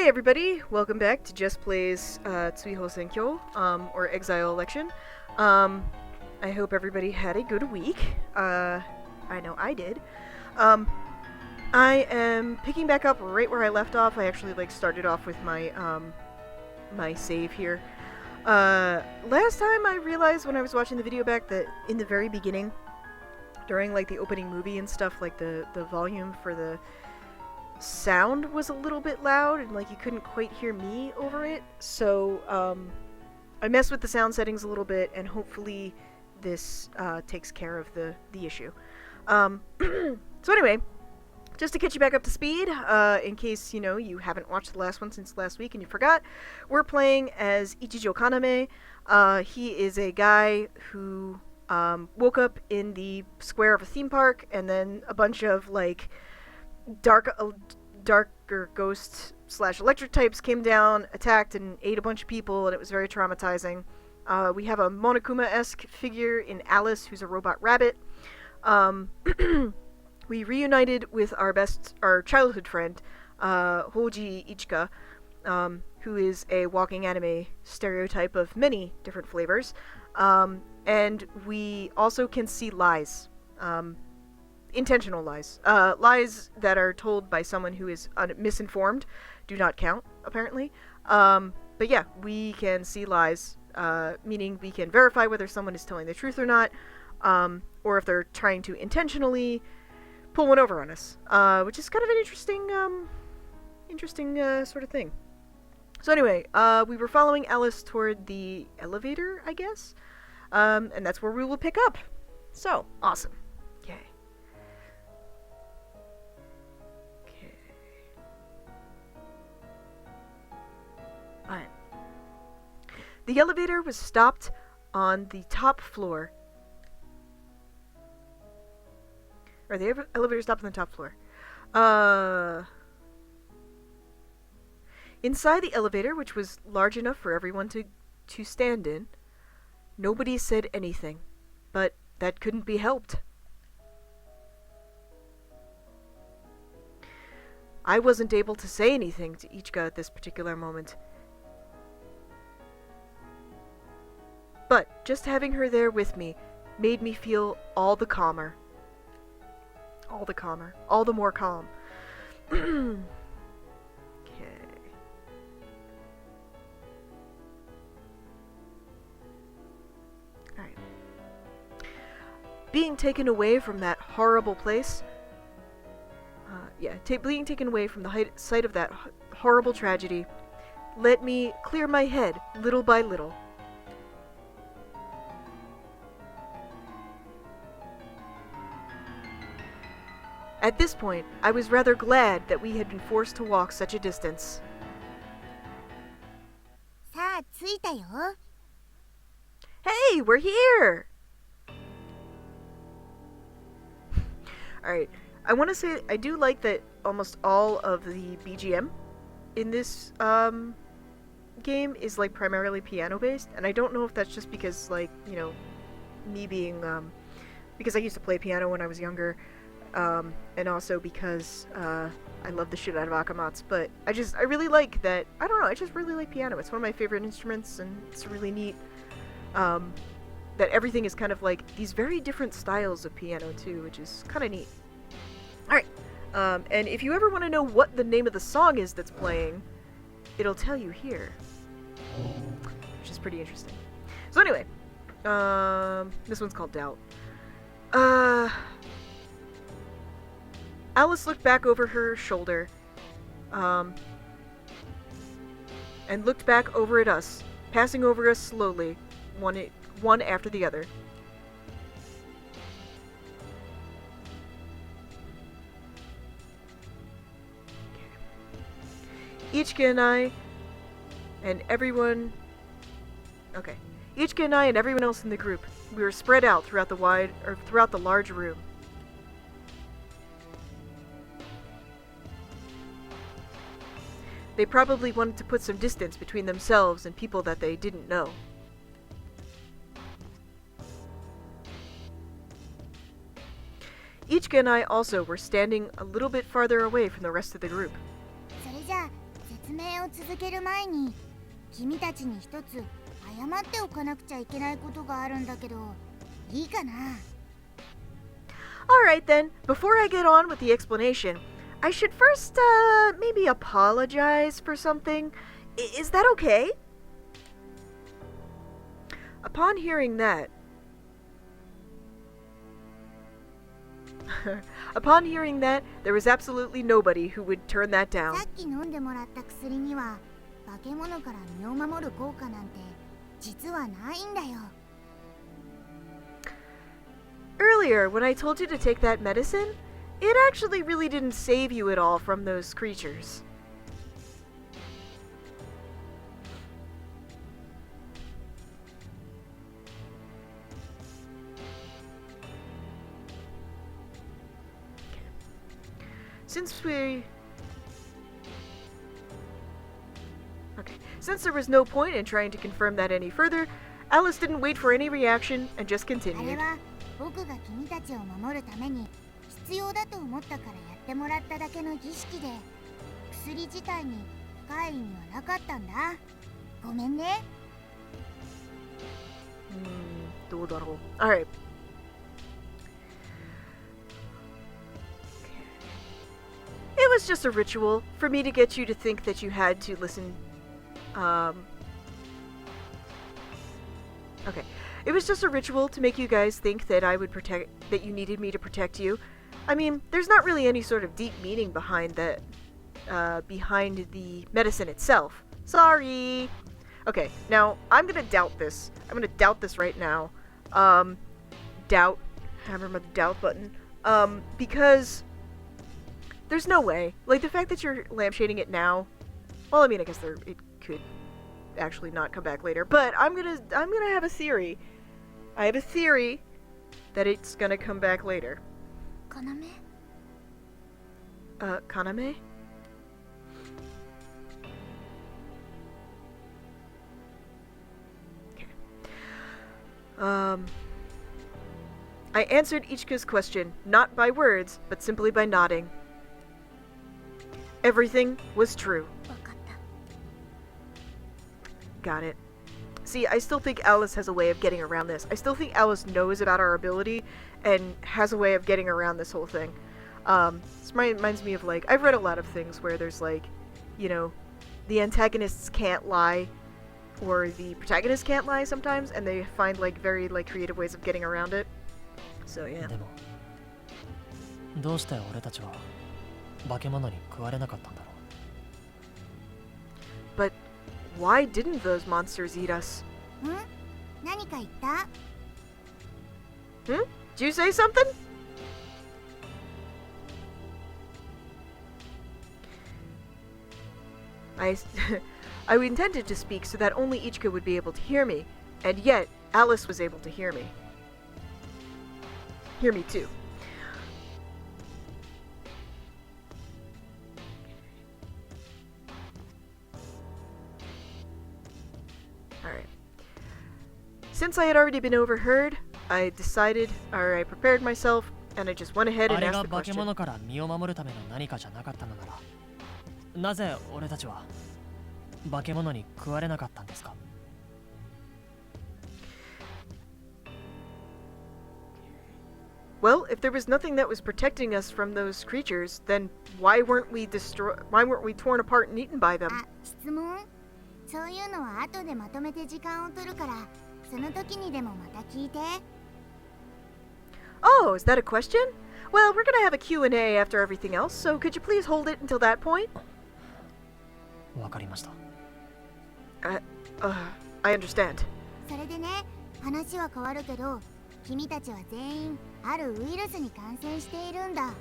Hey everybody, welcome back to Jess Plays Tsuiho Senkyo, or Exile Election. I hope everybody had a good week. I know I did. I am picking back up right where I left off. I actually started off with my my save here. Last time I realized when I was watching the video back that in the very beginning, during the opening movie and stuff, the volume for the sound was a little bit loud and you couldn't quite hear me over it, so I messed with the sound settings a little bit, and hopefully this takes care of the issue. So anyway, just to get you back up to speed, in case you haven't watched the last one since last week and you forgot, we're playing as Ichijo Kaname. He is a guy who woke up in the square of a theme park, and then a bunch of darker ghost / electric types came down, attacked, and ate a bunch of people, and it was very traumatizing. We have a Monokuma-esque figure in Alice, who's a robot rabbit. We reunited with our childhood friend, Hoji Ichika, who is a walking anime stereotype of many different flavors. And we also can see lies. Intentional lies. Lies that are told by someone who is misinformed do not count, apparently. But yeah, we can see lies, meaning we can verify whether someone is telling the truth or not, or if they're trying to intentionally pull one over on us, which is kind of an interesting sort of thing. So anyway, we were following Alice toward the elevator, I guess, and that's where we will pick up. So, awesome. Yay. Alright. The elevator was stopped on the top floor. Or the elevator stopped on the top floor. Inside the elevator, which was large enough for everyone to stand in, nobody said anything, but that couldn't be helped. I wasn't able to say anything to Ichika at this particular moment. But just having her there with me made me feel all the calmer. All the calmer. All the more calm. Okay. Alright. Being taken away from that horrible place... being taken away from the site of that horrible tragedy let me clear my head little by little. At this point, I was rather glad that we had been forced to walk such a distance. さあ着いたよ。 Hey, we're here! Alright, I want to say I do like that almost all of the BGM in this game is primarily piano based, and I don't know if that's just because me being because I used to play piano when I was younger, and also because I love the shit out of Akamatsu, but I really like that. I don't know, I just really like piano. It's one of my favorite instruments, and it's really neat that everything is kind of these very different styles of piano too, which is kind of neat. Alright, and if you ever want to know what the name of the song is that's playing, it'll tell you here, which is pretty interesting. So anyway, this one's called Doubt. Alice looked back over her shoulder, and looked back over at us, passing over us slowly, one after the other. Ichika and I and everyone else in the group, we were spread out throughout the large room. They probably wanted to put some distance between themselves and people that they didn't know. Ichika and I also were standing a little bit farther away from the rest of the group. それじゃあ説明を続ける前に君たちに一つ謝っておかなくちゃいけないことがあるんだけど、いいかな？ Alright then, before I get on with the explanation, I should first, maybe apologize for something. Is that okay? Upon hearing that, there was absolutely nobody who would turn that down. さっき飲んでもらった薬には化け物から身を守る効果なんて実はないんだよ。Earlier, when I told you to take that medicine, it actually really didn't save you at all from those creatures. Since there was no point in trying to confirm that any further, Alice didn't wait for any reaction and just あれ continued. は僕が君たちを守るために必要だと思ったからやってもらっただけの儀式で、薬自体に深い意味はなかったんだ。ごめんね。どうだろう。Alright. It was just a ritual for me to get you to think that you had to listen. Okay. It was just a ritual to make you guys think that that you needed me to protect you. I mean, there's not really any sort of deep meaning behind that, behind the medicine itself. Sorry. Okay, now I'm gonna doubt this. I'm gonna doubt this right now. Doubt. Hammer my doubt button. Because there's no way. Like, the fact that you're lampshading it now. Well, I mean, I guess it could actually not come back later. But I'm gonna have a theory. I have a theory that it's gonna come back later. Kaname? Kaname? Okay. I answered Ichika's question, not by words, but simply by nodding. Everything was true. わかった。 Got it. See, I still think Alice has a way of getting around this. I still think Alice knows about our ability and has a way of getting around this whole thing. This reminds me of, like, I've read a lot of things where there's, like, you know, the antagonists can't lie, or the protagonists can't lie sometimes, and they find, like, very, like, creative ways of getting around it. So, yeah. でもどうして俺たちは化け物に食われなかったんだろう。 But why didn't those monsters eat us? ん？何か言った？ Hmm? Did you say something? I intended to speak so that only Ichika would be able to hear me, and yet Alice was able to hear me. Hear me too. Alright. Since I had already been overheard, I prepared myself, and I just went ahead あ and れ asked が the 化け question. 物から身を守るための何かじゃなかったのなら、なぜ俺たちは化け物に食われなかったんですか？ Well, if there was nothing that was protecting us from those creatures, then why weren't we torn apart and eaten by them? あ、質問？そういうのは後でまとめて時間を取るから、その時にでもまた聞いて。 Oh, is that a question? Well, we're gonna have a Q&A after everything else, so could you please hold it until that point? わかりました。 I understand. それでね、話は変わるけど、君たちは全員あるウイルスに感染しているんだ。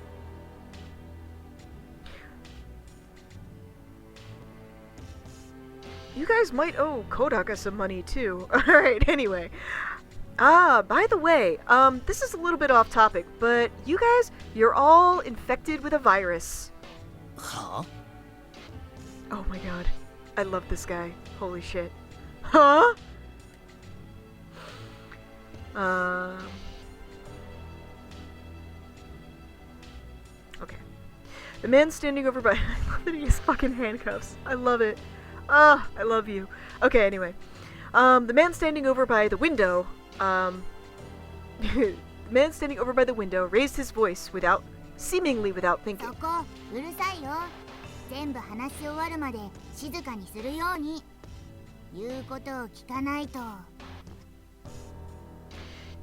You guys might owe Kodaka some money too. Alright, anyway. By the way, this is a little bit off topic, but you guys, you're all infected with a virus. は Oh my god. I love this guy. Holy shit. Huh? Okay. The man standing over by... I love that he has fucking handcuffs. I love it. Ah, I love you. Okay, anyway. The man standing over by the window, the man standing over by the window raised his voice seemingly without そ thinking. こうるさいよ。全部話し終わるまで静かにするように。言うことを聞かないと。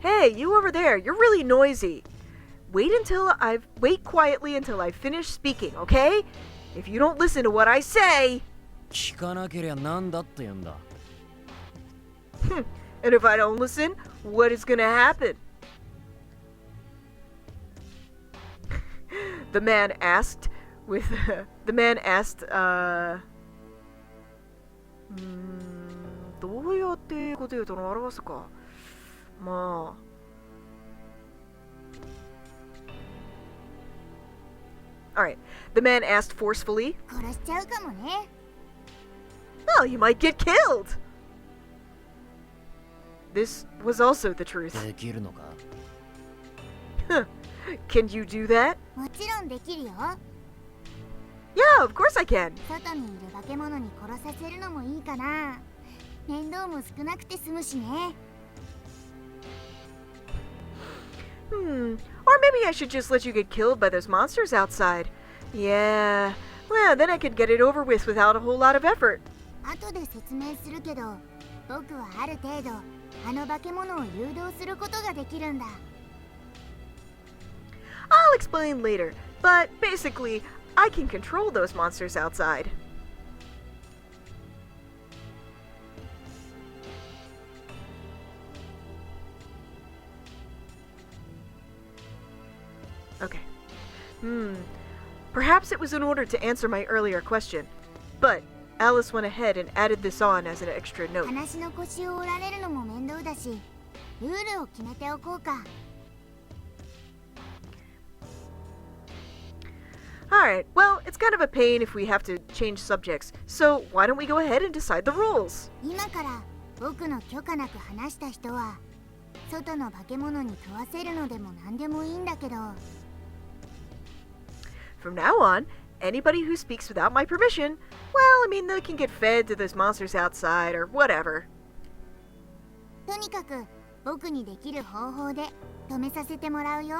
Hey, you over there, you're really noisy. Wait quietly until I finish speaking, okay? If you don't listen to what I say... 聞かなけりゃなんだって言うんだ。 And if I don't listen, what is gonna happen? The man asked, "どうやってこと言うとの表すか?まあ." Alright. The man asked forcefully. 殺しちゃうかもね。 Well, you might get killed! This was also the truth. できるのか？ Can you do that? もちろんできるよ。 Yeah, of course I can. 外にいる化け物に殺させるのもいいかな。面倒も少なくて済むしね。 Or maybe I should just let you get killed by those monsters outside. Yeah. Well, then I could get it over with without a whole lot of effort. 後で説明するけど、僕はある程度あの化け物を誘導することができるんだ。 I'll explain later, but basically, I can control those monsters outside. Okay. Perhaps it was in order to answer my earlier question, but Alice went ahead and added this on as an extra note. 話の腰を折られるのも面倒だし、ルールを決めておこうか。 Alright, well, it's kind of a pain if we have to change subjects, so why don't we go ahead and decide the rules? 今から僕の許可なく話した人は、外の化け物に食わせるのでも何でもいいんだけど、 From now on, anybody who speaks without my permission, well, I mean, they can get fed to those monsters outside or whatever. とにかく僕にできる方法で止めさせてもらうよ。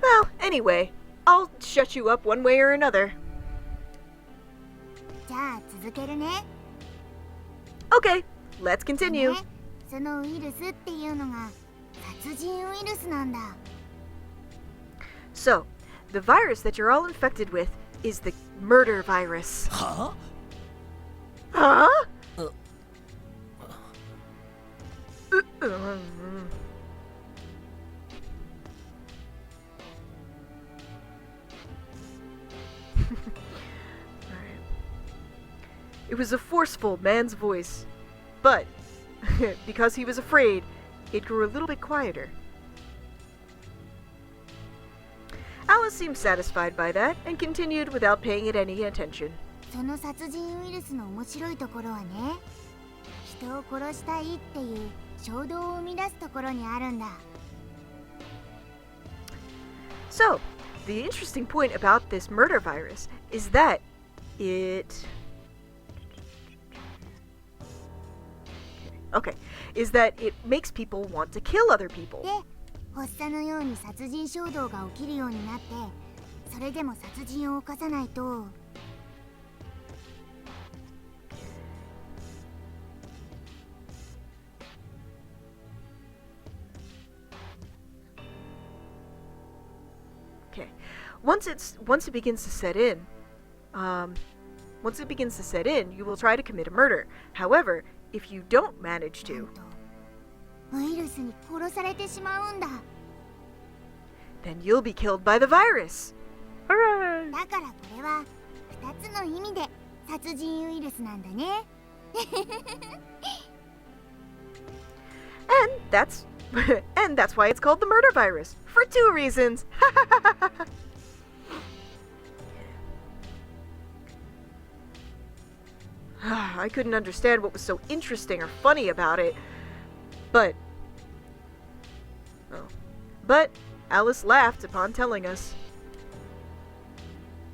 Well, anyway, I'll shut you up one way or another. じゃあ続けるね。 Okay, let's continue. ね、そのウイルスっていうのが殺人ウイルスなんだ。 So, the virus that you're all infected with is the murder virus. は Huh? It was a forceful man's voice, but because he was afraid, it grew a little bit quieter. Alice seemed satisfied by that and continued without paying it any attention. その殺人ウイルスの面白いところはね、人を殺したいっていう衝動を生み出すところにあるんだ。 So, the interesting point about this murder virus is that it makes people want to kill other people. で、発作のように殺人衝動が起きるようになって、それでも殺人を犯さないと。 Okay. Once it begins to set in, you will try to commit a murder. However, if you don't manage なん to, とウイルスに殺されてしまうんだ。 then you'll be killed by the virus. Hooray! だからこれは2つの意味で殺人ウイルスなんだね。 And that's and that's why it's called the murder virus. For 2 reasons. I couldn't understand what was so interesting or funny about it. But Alice laughed upon telling us.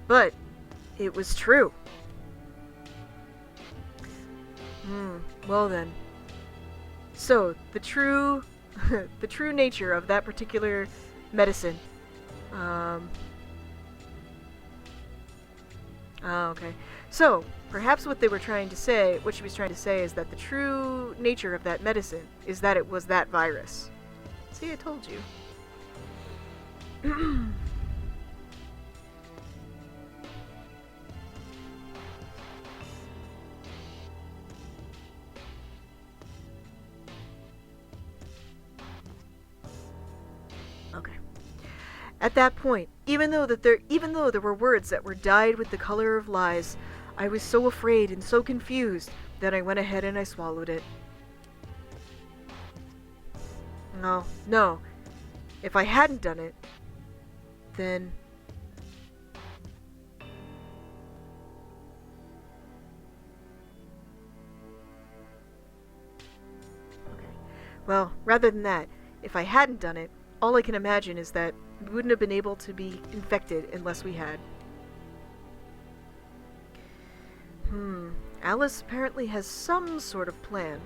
But it was true. Well then. So, the true the true nature of that particular medicine. Okay. So, perhaps what she was trying to say is that the true nature of that medicine is that it was that virus. See, I told you. Okay. At that point, even though there were words that were dyed with the color of lies, I was so afraid and so confused that I went ahead and I swallowed it. No. If I hadn't done it, then... Okay. Well, rather than that, if I hadn't done it, all I can imagine is that we wouldn't have been able to be infected unless we had. Alice apparently has some sort of plan.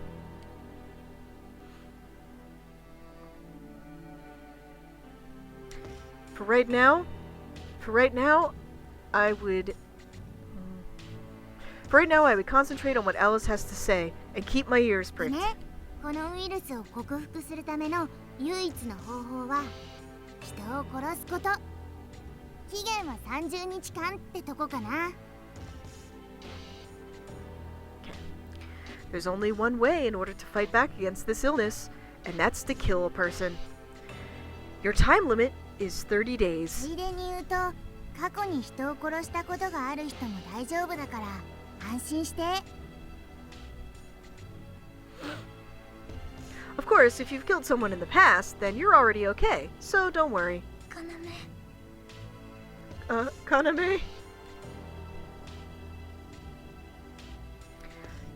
For right now, I would concentrate on what Alice has to say and keep my ears pricked. このウイルスを克服するための唯一の方法は人を殺すこと。期限は30日間ってとこかな。There's only one way in order to fight back against this illness, and that's to kill a person. Your time limit is 30 days. ついでに言うと、過去に人を殺したことがある人も大丈夫だから安心して。Of course, if you've killed someone in the past, then you're already okay, so don't worry. Kaname?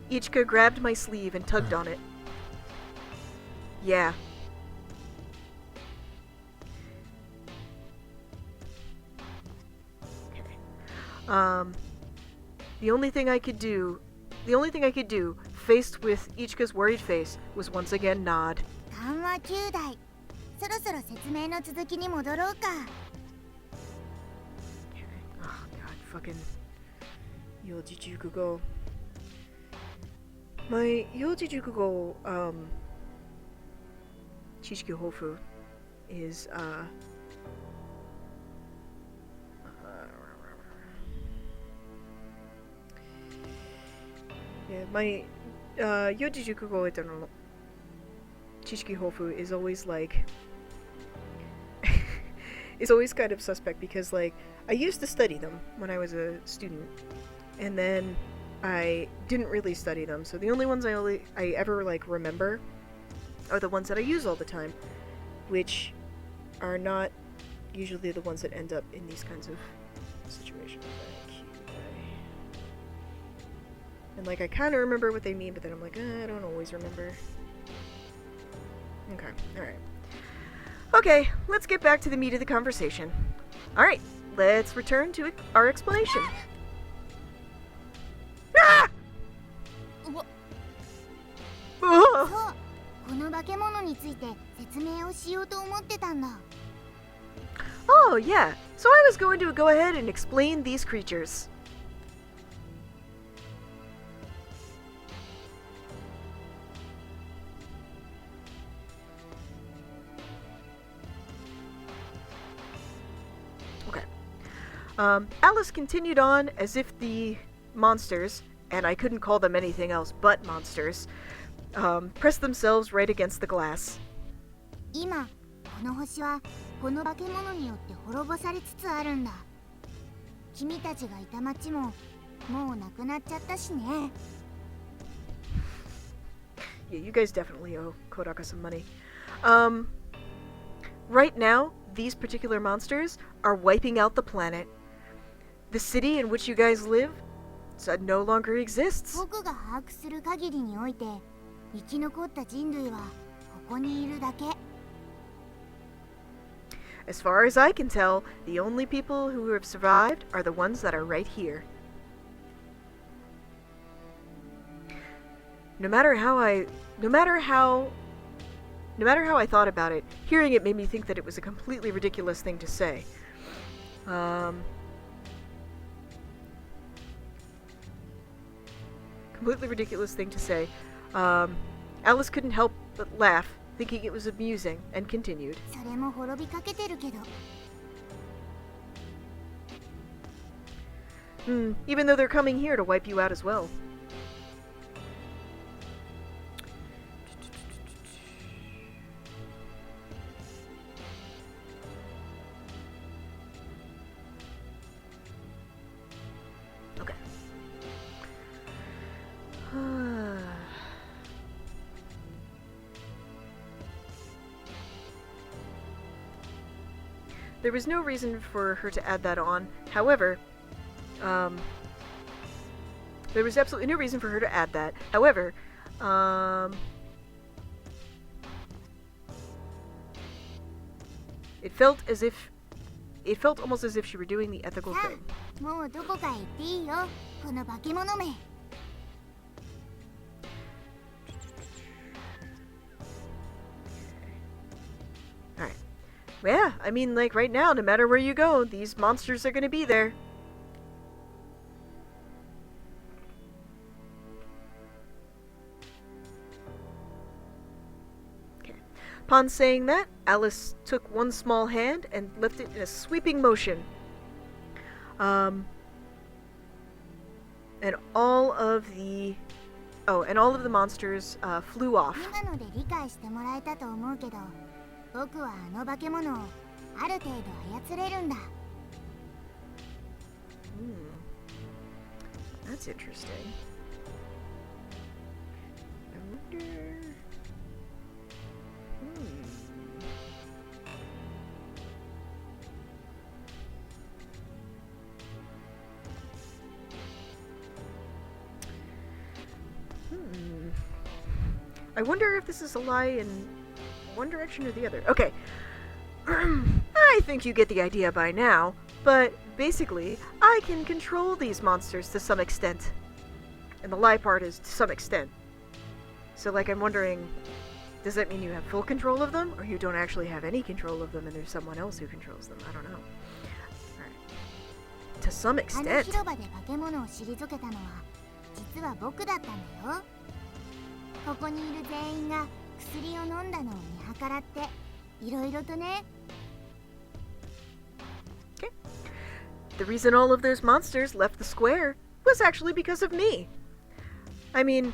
Ichika grabbed my sleeve and tugged on it. Yeah. The only thing I could do, faced with Ichika's worried face, was once again nod. 緩和9代。そろそろ説明の続きに戻ろうか。Oh god, fucking Yojijukugo. My Yojijukugo, Chishiki Hofu is, yeah, my Yojijukugo Eternal Chishiki Hofu is always like is always kind of suspect because like I used to study them when I was a student and then I didn't really study them, so the only ones I ever like remember are the ones that I use all the time, which are not usually the ones that end up in these kinds of situations. And like I kind of remember what they mean, but then I'm like, I don't always remember. Okay, alright. Okay, let's get back to the meat of the conversation. Alright, let's return to our explanation. Ah! そう、この化け物について説明をしようと思ってたんだ。Oh, yeah. So I was going to go ahead and explain these creatures. Okay. Alice continued on as if the monsters, and I couldn't call them anything else but monsters, pressed themselves right against the glass. 今、この星はこの化け物によって滅ぼされつつあるんだ。君たちがいた町ももうなくなっちゃったしね。Yeah, you guys definitely owe Kodaka some money. Right now, these particular monsters are wiping out the planet. The city in which you guys live no longer exists. 僕が把握する限りにおいて生き残った人類はここにいるだけ。 As far as I can tell, the only people who have survived are the ones that are right here. No matter how I thought about it, hearing it made me think that it was a completely ridiculous thing to say. Completely ridiculous thing to say. Alice couldn't help but laugh, thinking it was amusing, and continued. それも滅びかけてるけど。 Even though they're coming here to wipe you out as well. Okay. There was no reason for her to add that on. However, there was absolutely no reason for her to add that. However, it felt almost as if she were doing the ethical さ thing. あ、もうどこかへ行っていいよ、この化け物め。 Alright. Yeah, I mean, like, right now, no matter where you go, these monsters are gonna be there. Okay. Upon saying that, Alice took one small hand and lifted it in a sweeping motion. And all of the monsters flew off. 今ので理解してもらえたと思うけど、僕はあの化け物をある程度操れるんだ。 That's interesting. I wonder... I wonder if this is a lie in one direction or the other. Okay. I think you get the idea by now, but basically, I can control these monsters to some extent. And the lie part is to some extent. So, like, I'm wondering, does that mean you have full control of them, or you don't actually have any control of them and there's someone else who controls them? I don't know. Alright. To some あの extent. 広場で化け物を退けたのは実は僕だったんだよ。ここにいる全員が薬を飲んだのを見計らっていろいろとね。 Okay. The reason all of those monsters left the square was actually because of me. I mean,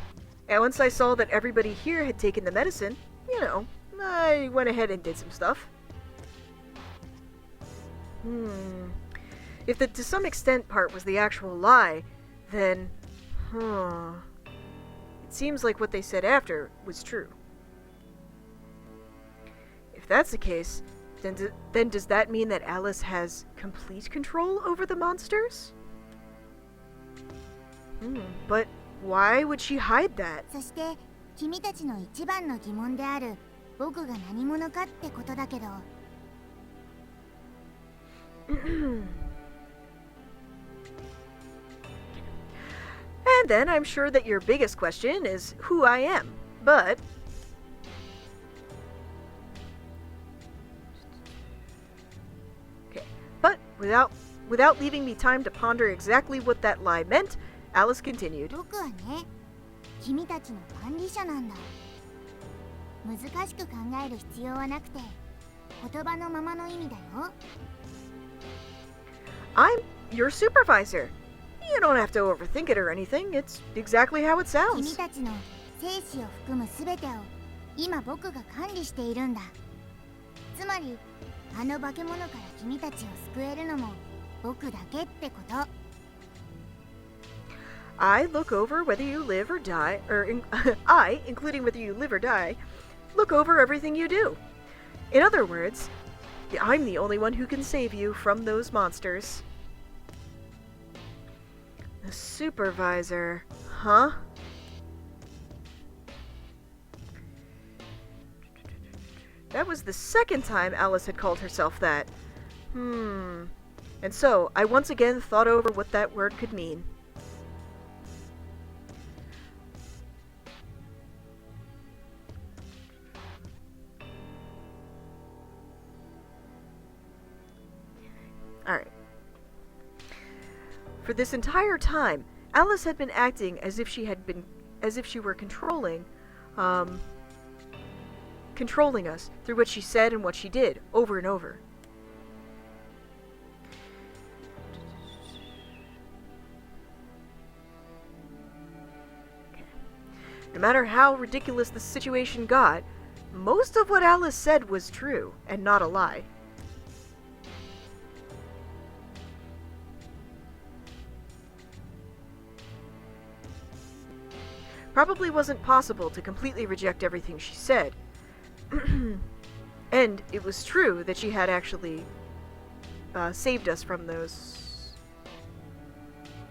once I saw that everybody here had taken the medicine, you know, I went ahead and did some stuff. If the to some extent part was the actual lie, then, it seems like what they said after was true. If that's the case, then does that mean that Alice has complete control over the monsters? But why would she hide that? そして君たちの一番の疑問である僕が何者かってことだけど。 And then I'm sure that your biggest question is who I am, but... Okay, but without leaving me time to ponder exactly what that lie meant, Alice continued. 僕はね、君たちの管理者なんだ。難しく考える必要はなくて、言葉のままの意味だよ。 I'm your supervisor. You don't have to overthink it or anything. It's exactly how it 君 sounds. たちの生死を含むすべてを今僕が管理しているんだ。つまり、あの化け物から君たちを救えるのも僕だけってこと。 I look over whether you live or die, I, including whether you live or die, look over everything you do. In other words, I'm the only one who can save you from those monsters. Supervisor, huh? That was the second time Alice had called herself that. And so, I once again thought over what that word could mean. Alright. For this entire time, Alice had been acting as if she were controlling us through what she said and what she did, over and over. Okay. No matter how ridiculous the situation got, most of what Alice said was true, and not a lie. Probably wasn't possible to completely reject everything she said. And it was true that she had actually saved us from those...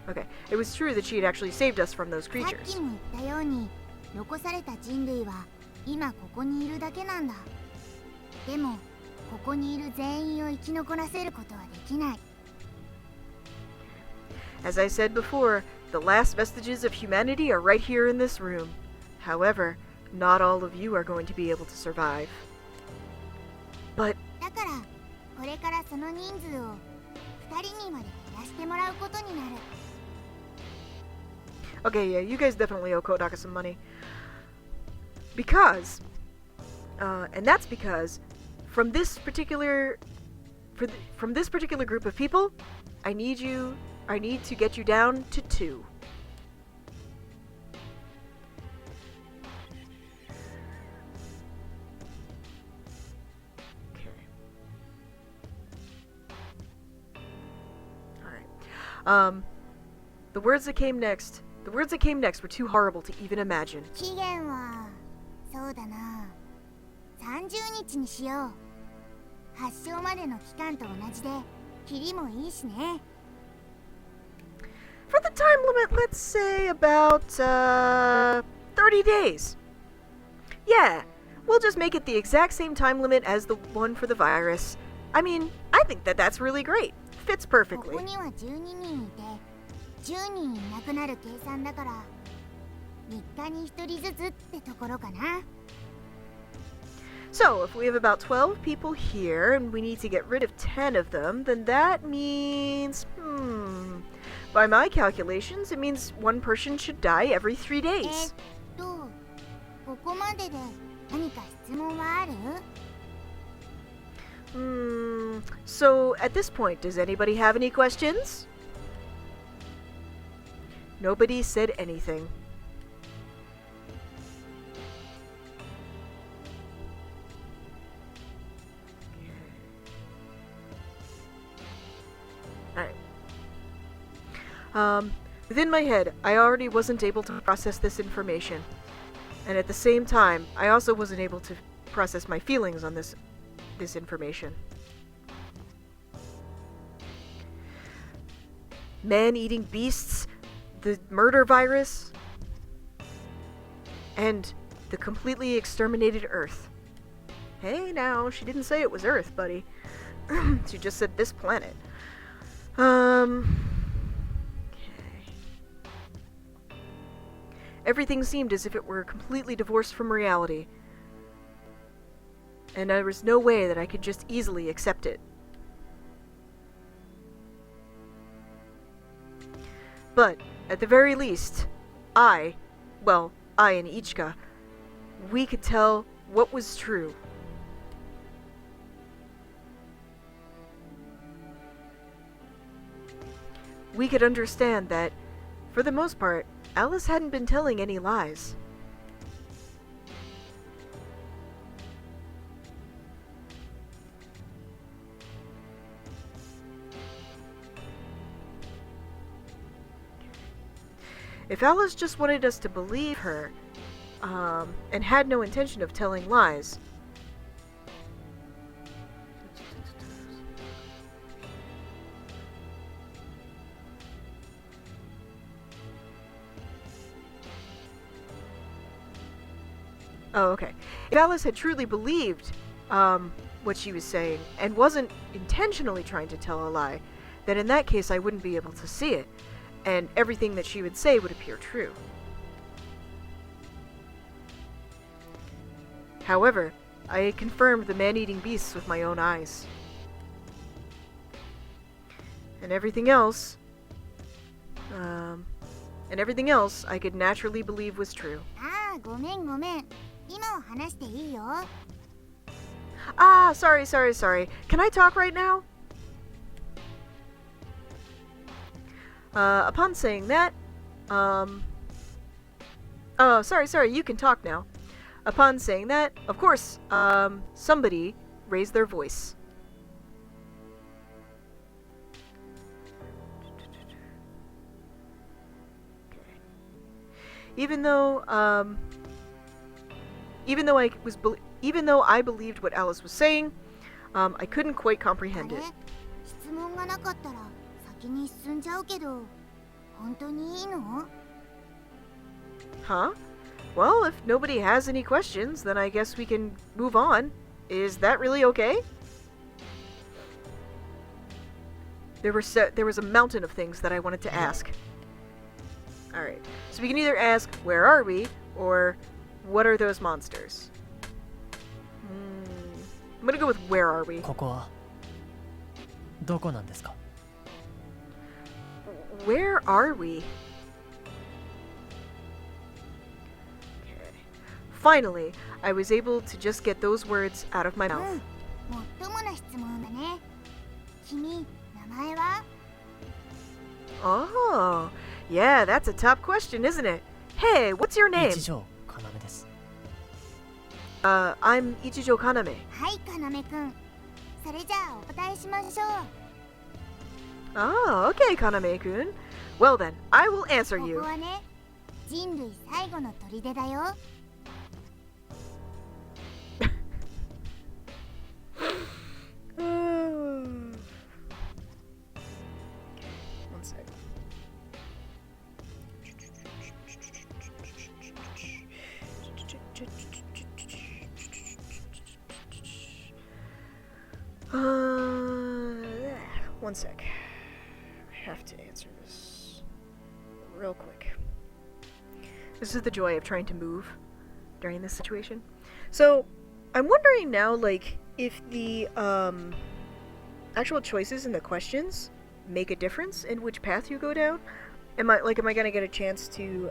Okay, it was true that she had actually saved us from those さっ creatures. きも言ったように残された人類は今ここにいるだけなんだ。でもここにいる全員を生き残らせることはできない。 As I said before, the last vestiges of humanity are right here in this room. However, not all of you are going to be able to survive. But だからこれからその人数を2人にまで減らしてもらうことになる。 okay, yeah, you guys definitely owe Kodaka some money. Because, and that's because, from this particular group of people, I need to get you down to 2. Okay. Alright. The words that came next were too horrible to even imagine. 期限はそうだな30日にしよう。発症までの期間と同じでキリもいいしね。 For the time limit, let's say about 30 days. Yeah, we'll just make it the exact same time limit as the one for the virus. I mean, I think that's really great. Fits こ perfectly. こには12人いて10人いなくなる計算だから3日に1人ずつってところかな。 So, if we have about 12 people here and we need to get rid of 10 of them, then that means... By my calculations, it means one person should die every 3 days. ここまでで何か質問はある？ So at this point, does anybody have any questions? Nobody said anything. Alright. Within my head, I already wasn't able to process this information. And at the same time, I also wasn't able to process my feelings on this information. Man-eating beasts, the murder virus, and the completely exterminated Earth. Hey now, she didn't say it was Earth, buddy. She just said this planet. Okay. Everything seemed as if it were completely divorced from reality. And there was no way that I could just easily accept it. But, at the very least, I and Ichika, we could tell what was true. We could understand that, for the most part, Alice hadn't been telling any lies. If Alice just wanted us to believe her, and had no intention of telling lies, Oh, okay. If Alice had truly believed what she was saying and wasn't intentionally trying to tell a lie, then in that case I wouldn't be able to see it, and everything that she would say would appear true. However, I confirmed the man-eating beasts with my own eyes. And everything else I could naturally believe was true. ああ、ごめんごめん。今を話していいよ。Ah, sorry. Can I talk right now? Upon saying that, oh, sorry, you can talk now. Upon saying that, of course, somebody raised their voice. Okay. Even though I believed what Alice was saying, I couldn't quite あ comprehend れ it. 質問がなかったら先に進んじゃうけど、本当にいいの？ Huh? Well, if nobody has any questions, then I guess we can move on. Is that really okay? There was a mountain of things that I wanted to ask. Alright, so we can either ask, where are we? Or, what are those monsters? I'm gonna go with, where are we? ここはどこなんですか？ Where are we? Okay. Finally, I was able to just get those words out of my う mouth. ん、もっともな質問だね。君、名前は？ Oh, yeah, that's a top question, isn't it? Hey, what's your name? 一条要です。 I'm Ichijo Kaname. はい、かなめくん。それじゃあお答えしましょう。 Oh, okay, Kaname-kun. Well then, I will answer ここ you. はね、人類最後の砦だよ。 One sec. One sec. I have to answer this real quick. This is the joy of trying to move during this situation. So, I'm wondering now, like, if the actual choices in the questions make a difference in which path you go down. Am I gonna get a chance to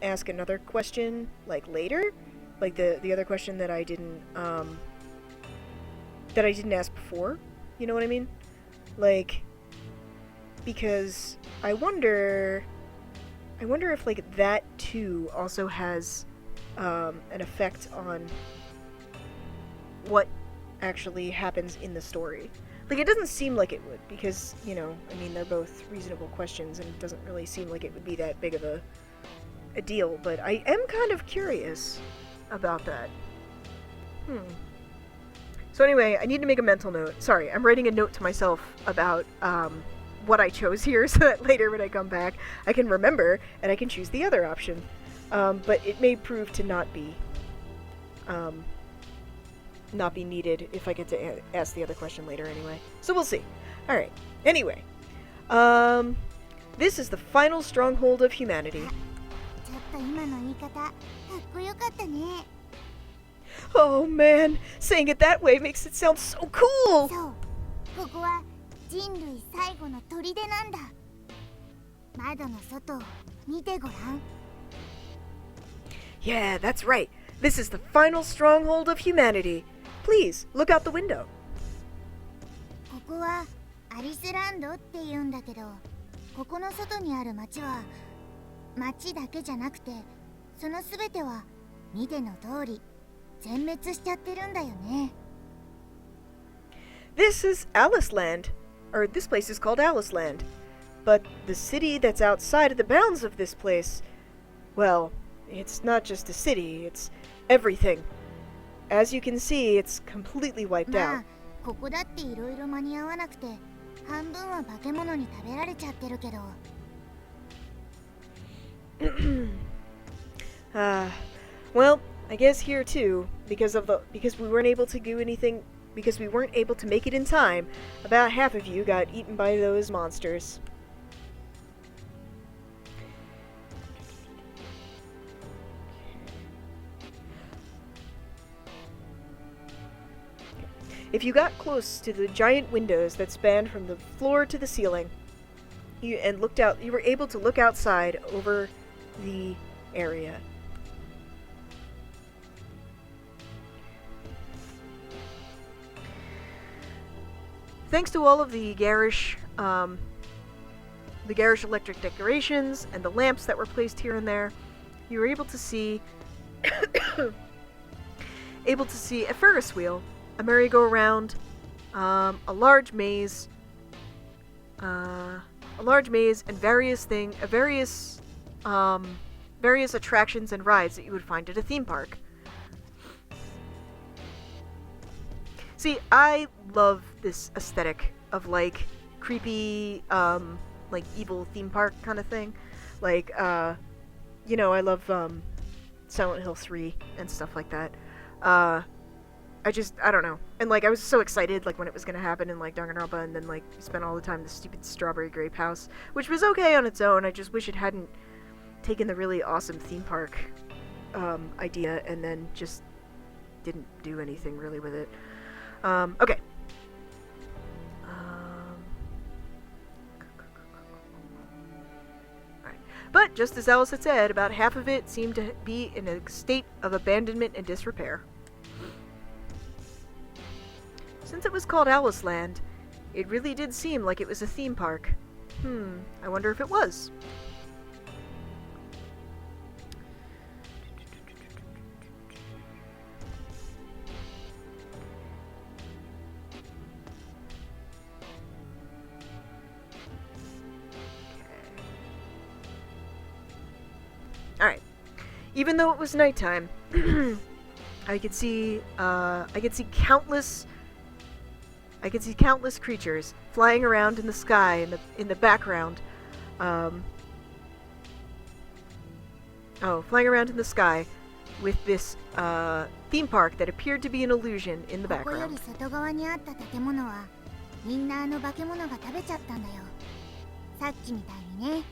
ask another question like later, like the other question that I didn't ask before? You know what I mean? Like, because I wonder if like that too also has an effect on what actually happens in the story. Like, it doesn't seem like it would, because, you know, I mean, they're both reasonable questions, and it doesn't really seem like it would be that big of a deal, but I am kind of curious about that. So anyway, I need to make a mental note. Sorry, I'm writing a note to myself about what I chose here, so that later when I come back, I can remember, and I can choose the other option. But it may prove to not be needed if I get to ask the other question later anyway. So we'll see. Alright, anyway. This is the final stronghold of humanity. ちょっと今の言い方、かっこよかったね。 Oh man, saying it that way makes it sound so cool! そう、ここは人類最後の砦なんだ。窓の外を見てごらん。 Yeah, that's right. This is the final stronghold of humanity. Please, look out the window. ここはアリスランドって言うんだけど、ここの外にある町は町だけじゃなくて、そのすべては見ての通り全滅しちゃってるんだよね。 This is Alice Land, or this place is called Alice Land. But the city that's outside of the bounds of this place, well, it's not just a city, it's everything. As you can see, it's completely wiped ま out. あ、ここだっていろいろ間に合わなくて、半分は化け物に食べられちゃってるけど。Well, I guess here too, because we weren't able to do anything, because we weren't able to make it in time, about half of you got eaten by those monsters. If you got close to the giant windows that spanned from the floor to the ceiling, you were able to look outside over the area. Thanks to all of the garish electric decorations and the lamps that were placed here and there, you were able to see a Ferris wheel, a merry-go-round, a large maze, and various attractions and rides that you would find at a theme park. See, I love this aesthetic of like creepy, like evil theme park kind of thing. Like, I love Silent Hill 3 and stuff like that. I don't know. And like, I was so excited like when it was gonna happen in like Danganronpa, and then like spent all the time in the stupid strawberry grape house, which was okay on its own. I just wish it hadn't taken the really awesome theme park idea and then just didn't do anything really with it. Okay. Alright. But, just as Alice had said, about half of it seemed to be in a state of abandonment and disrepair. Since it was called Alice Land, it really did seem like it was a theme park. I wonder if it was. Alright. Even though it was nighttime, I could see countless creatures flying around in the sky in the background. Flying around in the sky with this theme park that appeared to be an illusion in the ここよ background. り外側にあった建物はみんなあの化け物が食べちゃったんだよ。さっきみたいにね。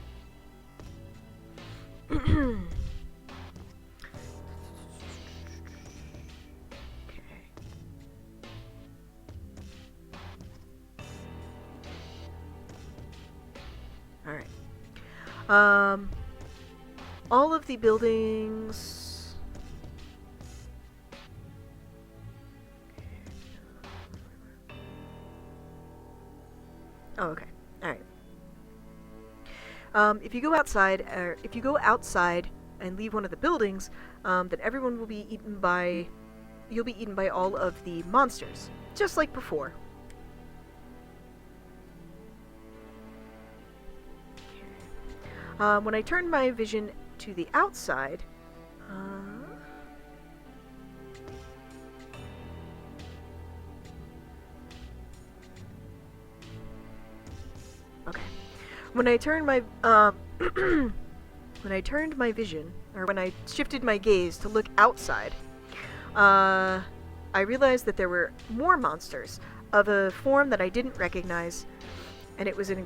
Alright. All of the buildings... Oh, okay. Alright. If you go outside and leave one of the buildings, then everyone will be eaten by... You'll be eaten by all of the monsters, just like before. When I turn my vision to the outside, okay. When I turned my when I shifted my gaze to look outside, I realized that there were more monsters of a form that I didn't recognize, and it was a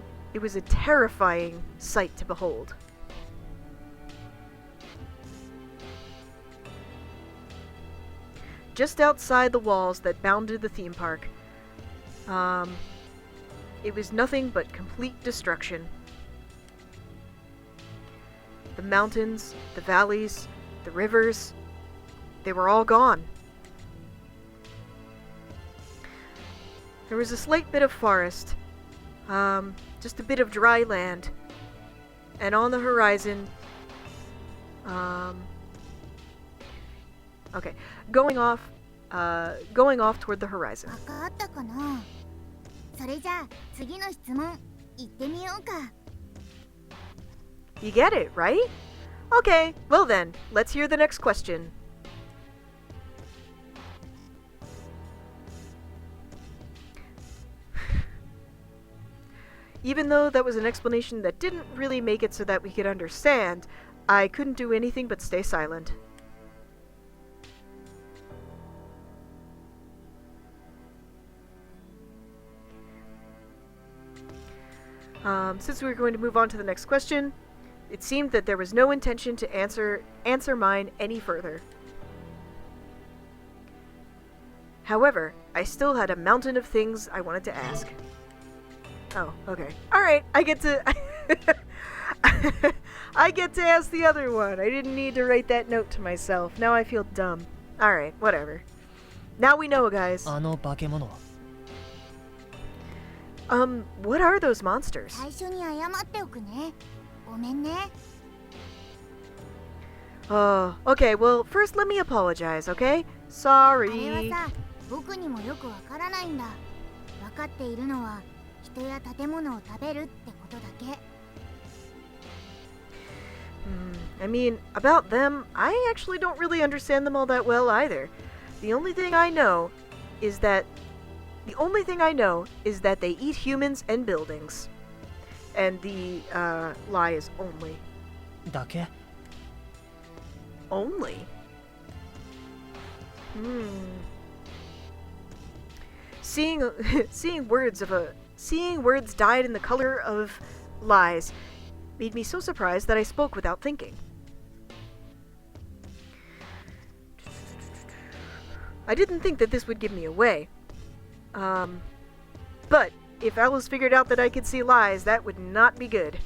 terrifying sight to behold. Just outside the walls that bounded the theme park, it was nothing but complete destruction. The mountains, the valleys, the rivers, they were all gone. There was a slight bit of forest, just a bit of dry land, and on the horizon, okay, going off toward the horizon. わかったかな。それじゃあ次の質問行ってみようか。 You get it, right? Okay, well then, let's hear the next question. Even though that was an explanation that didn't really make it so that we could understand, I couldn't do anything but stay silent. Since we were going to move on to the next question, it seemed that there was no intention to answer mine any further. However, I still had a mountain of things I wanted to ask. Oh, okay. Alright, I get to... I get to ask the other one. I didn't need to write that note to myself. Now I feel dumb. Alright, whatever. Now we know, guys. あの化け物は What are those monsters? 最初に謝っておくね。ごめんね。 Okay, well, first let me apologize, okay? あれ Sorry. はさ、僕にもよくわからないんだ。分かっているのは人や建物を食べるってことだけ。 I mean, about them, I actually don't really understand them all that well either. The only thing I know is that they eat humans and buildings. And the lie is only. だけ Only? Seeing words dyed in the color of lies made me so surprised that I spoke without thinking. I didn't think that this would give me away. But if Alice figured out that I could see lies, that would not be good.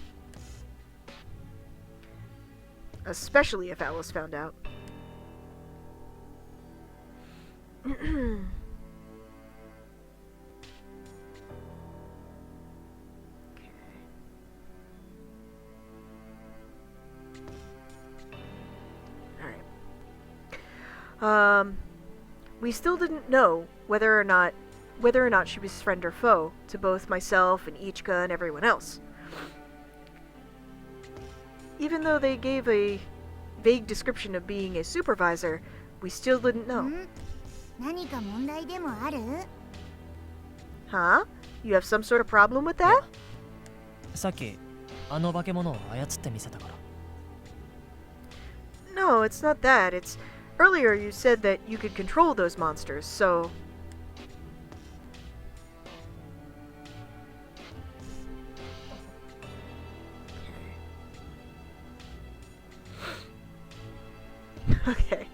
Especially if Alice found out. We still didn't know whether or not she was friend or foe to both myself and Ichika and everyone else. Even though they gave a vague description of being a supervisor, we still didn't know. 何か問題でもある？ Huh? You have some sort of problem with that? さっきあの化け物を操ってみせたから No, it's not that. It's earlier you said that you could control those monsters, so okay.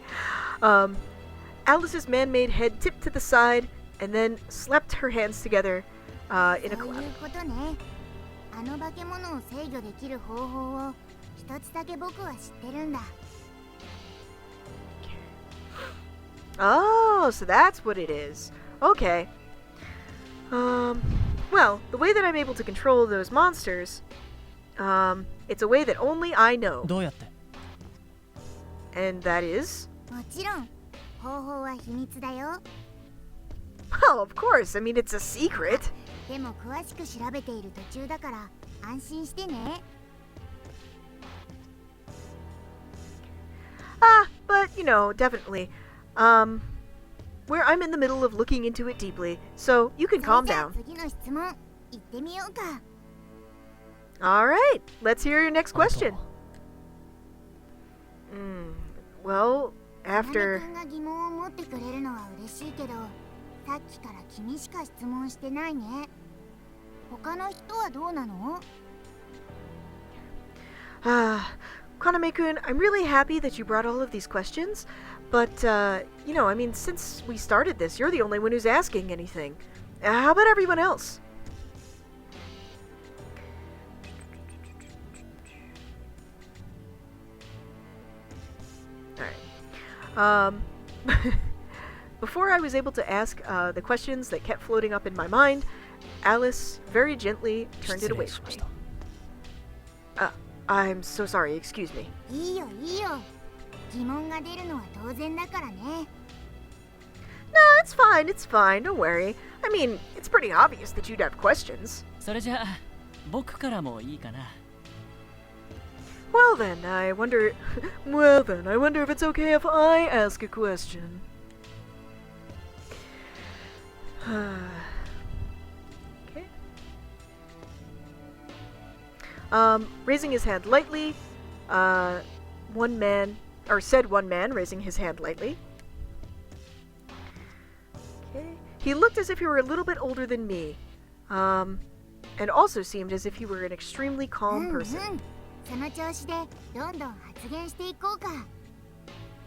Alice's man-made head tipped to the side and then slapped her hands together in a そう clap. いうことね。あの化け物を制御できる方法を一つだけ僕は知ってるんだ。 Oh, so that's what it is. Okay. Well, the way that I'm able to control those monsters, it's a way that only I know. どうやって And that is? もちろん、方法は秘密だよ。 Well, of course. I mean, it's a secret. でも詳しく調べている途中だから安心してね。 But, you know, definitely. Where I'm in the middle of looking into it deeply, so you can そ calm れじゃあ down. 次の質問、行ってみようか。 Alright, let's hear your next あと question. Well, ナメ after... 君が疑問を持ってくれるのは嬉しいけど、さっきから君しか質問してないね。他の人はどうなの？ Kaname-kun, I'm really happy that you brought all of these questions, but, you know, I mean, since we started this, you're the only one who's asking anything. How about everyone else? Alright. Before I was able to ask the questions that kept floating up in my mind, Alice very gently turned it 失 away 礼し from まし me. た I'm so sorry, excuse me. いいよいいよ。疑問が出るのは当然だからね。 No, it's fine, don't worry. I mean, it's pretty obvious that you'd have questions. それじゃあ僕からもいいかな。 Well then, I wonder if it's okay if I ask a question. Okay. Raising his hand lightly, one man, raising his hand lightly. Okay. He looked as if he were a little bit older than me. and also seemed as if he were an extremely う calm んうん person. その調子でどんどん発言していこうか。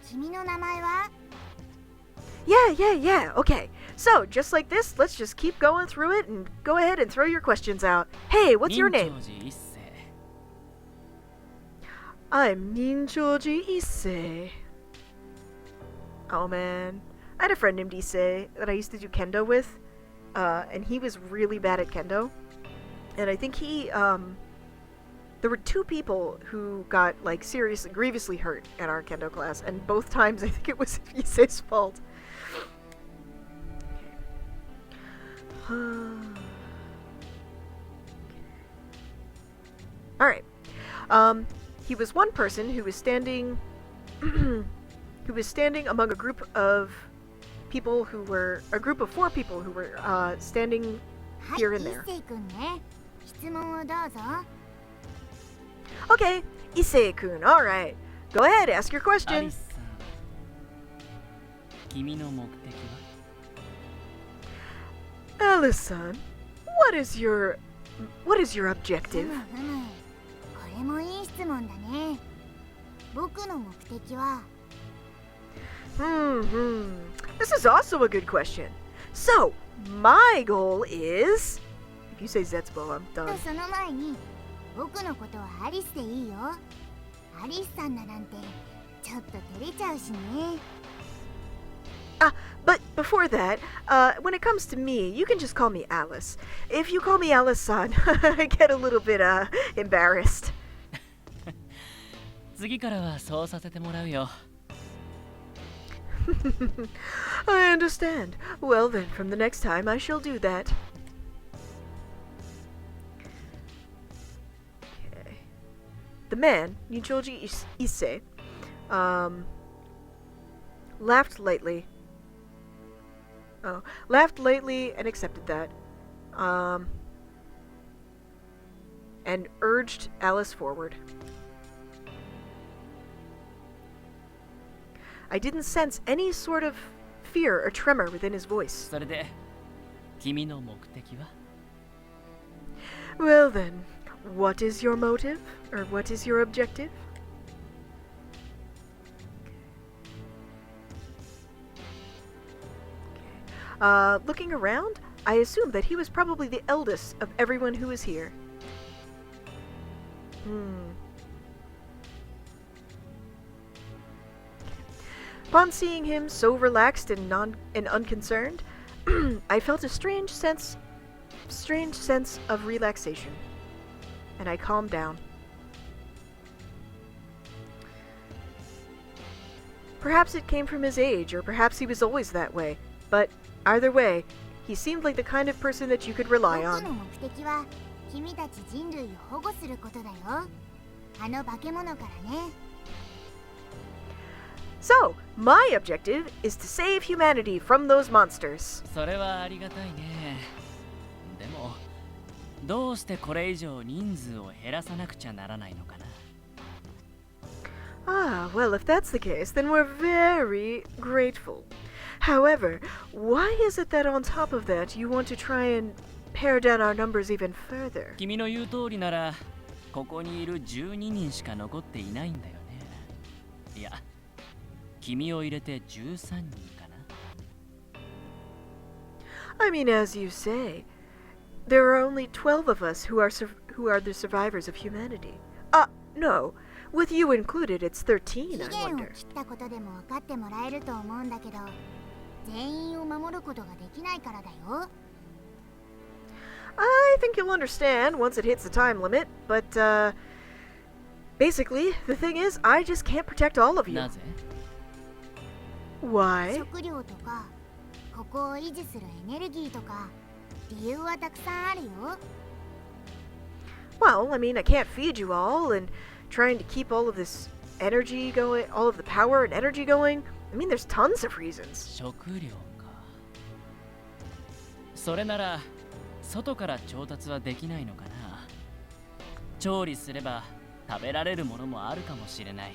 君の名前は？ Yeah. Okay. So, just like this, let's just keep going through it and go ahead and throw your questions out. Hey, what's your 明 name? 朝寺一世 I'm Ninchoji Issei. Oh man. I had a friend named Issei that I used to do kendo with, and he was really bad at kendo. And I think there were 2 people who got, like, grievously hurt in our kendo class, and both times I think it was Issei's fault. Alright. He was one person who was standing among a group of people who were a group of 4 people who were standing はい、 here 一 and there. 星くんね。質問をどうぞ。 Okay, Issei-kun, alright. Go ahead, ask your アリ question. スさん君の目的は Alice-san, what is your ふ objective? むふむ。これもいい質問だね。僕の目的は、 This is also a good question. So, my goal is... If you say Zetsubo, I'm と done. その前に、僕のことはアリスでいいよ。アリスさんだなんて、ちょっと照れちゃうしね。 But before that, when it comes to me, you can just call me Alice. If you call me Alice-san, I get a little bit, embarrassed. 次からはそうさせてもらうよ I understand. Well then, from the next time, I shall do that. Okay. The man, Ninchoji Issei, laughed lightly. Laughed lightly and accepted that. And urged Alice forward. I didn't sense any sort of fear or tremor within his voice. それで君の目的は Well then, what is your motive? Or what is your objective? Looking around, I assumed that he was probably the eldest of everyone who was here. Upon seeing him so relaxed and unconcerned, I felt a strange sense of relaxation, and I calmed down. Perhaps it came from his age, or perhaps he was always that way, but either way, he seemed like the kind of person that you could rely 僕 on. の目的は、君たち人類を保護することだよ。あの化け物からね。 So, my objective is to save humanity from those monsters. それはありがたいねでもどうしてこれ以上人数を減らさなくちゃならないのかな Ah, well, if that's the case, then we're very grateful. However, why is it that on top of that you want to try and pare down our numbers even further? 君の言う通りならここにいる12人しか残っていないんだよねいや君を入れて13人かな I mean, as you say, there are only 12 of us who are the survivors of humanity. No. With you included, it's 13, 期 I 限を wonder. 切ったことでも分かってもらえると思うんだけど、全員を守ることができないからだよ。 I think you'll understand once it hits the time limit, but, basically, the thing is, I just can't protect all of you. なぜ Why? 食料とか、ここを維持するエネルギーとか、理由はたくさんあるよ。 Well, I mean, I can't feed you all, and trying to keep all of this energy going, all of the power and energy going. I mean, there's tons of reasons. 食料かそれなら外から調達はできないのかな調理すれば食べられるものもあるかもしれない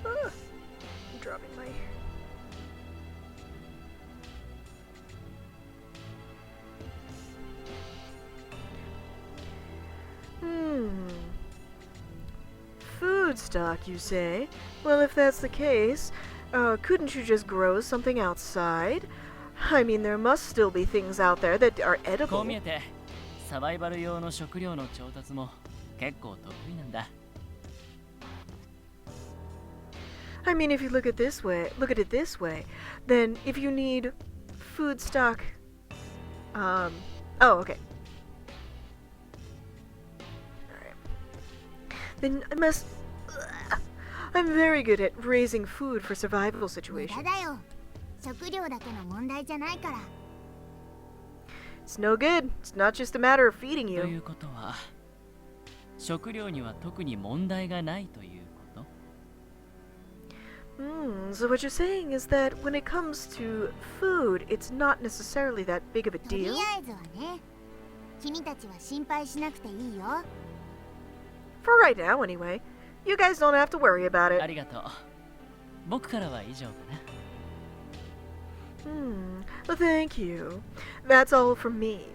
I'm dropping my... food stock, you say? Well, if that's the case, couldn't you just grow something outside? I mean, there must still be things out there that are こ edible. う見えてサバイバル用の食料の調達も結構得意なんだ。 I mean, if you look at it this way, then if you need food stock, oh, okay. Alright. Then I'm very good at raising food for survival 無駄 situations. だよ。食料だけの問題じゃないから。 It's no good. It's not just a matter of feeding とい you. うことは食料には特に問題がないということ？ So what you're saying is that when it comes to food, it's not necessarily that big of a とり deal? あえずはね。君たちは心配しなくていいよ。 For right now, anyway. You guys don't have to worry about あ it. りがとう。僕からは以上かな。 Well, thank you. That's all from me.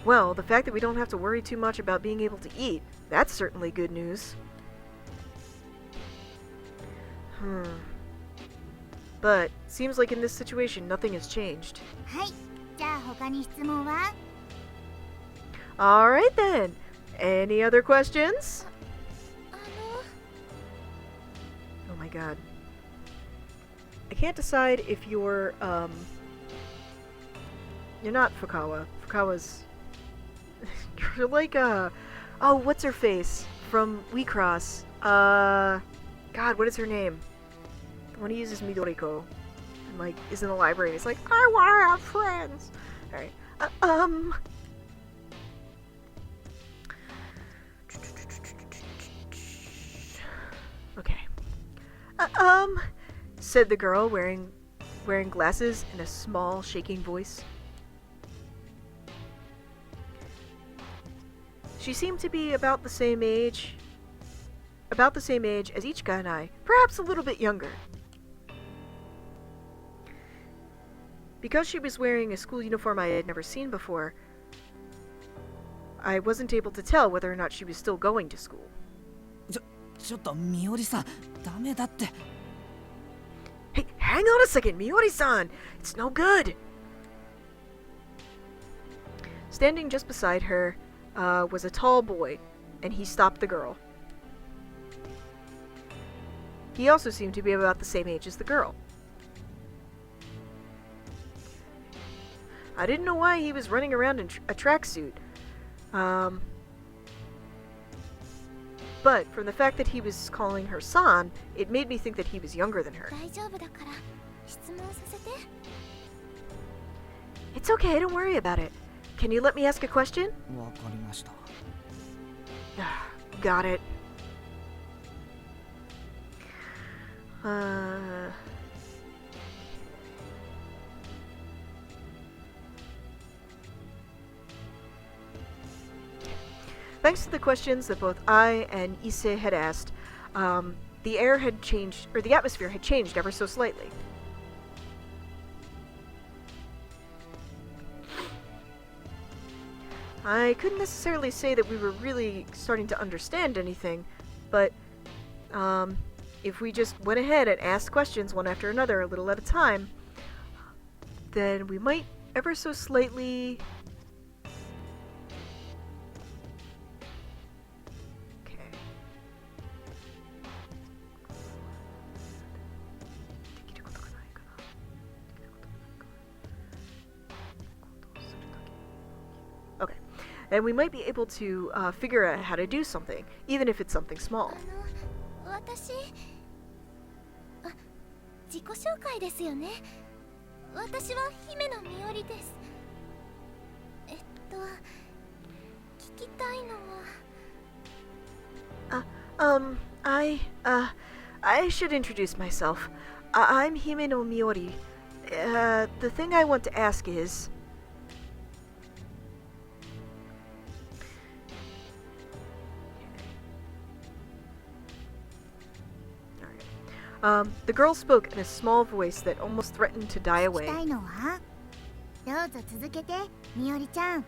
Well, the fact that we don't have to worry too much about being able to eat, that's certainly good news. But, seems like in this situation, nothing has changed. はい。じゃあ他に質問は？ Alright then. Any other questions? あ Oh my god. I can't decide if you're not Fukawa. Fukawa's you're like oh, what's her face from We Cross? God, what is her name? The one who uses Midoriko and like is in the library. He's like, I wanna have friends. Alright. Okay. Said the girl wearing glasses in a small, shaking voice. She seemed to be about the same age as Ichika and I, perhaps a little bit younger. Because she was wearing a school uniform I had never seen before, I wasn't able to tell whether or not she was still going to school. ちょっとみおりさん、ダメだって。 Hey, hang on a second, Miori-san! It's no good! Standing just beside her was a tall boy, and he stopped the girl. He also seemed to be about the same age as the girl. I didn't know why he was running around in a tracksuit. But from the fact that he was calling her San, it made me think that he was younger than her. 大丈夫だから質問させて。 It's okay, don't worry about it. Can you let me ask a question? わかりました。 Got it. Thanks to the questions that both I and Issei had asked, the air had changed, or the atmosphere had changed ever so slightly. I couldn't necessarily say that we were really starting to understand anything, but if we just went ahead and asked questions one after another, a little at a time, then we might ever so slightly... Okay. Okay. And we might be able to figure out how to do something, even if it's something small. 私、自己紹介ですよね。私は姫のみおりです。聞きたいのは。I should introduce myself. I'm Hime no Miori. The thing I want to ask is... The girl spoke in a small voice that almost threatened to die 聞き away. たいのは。どうぞ続けて、みおりちゃん。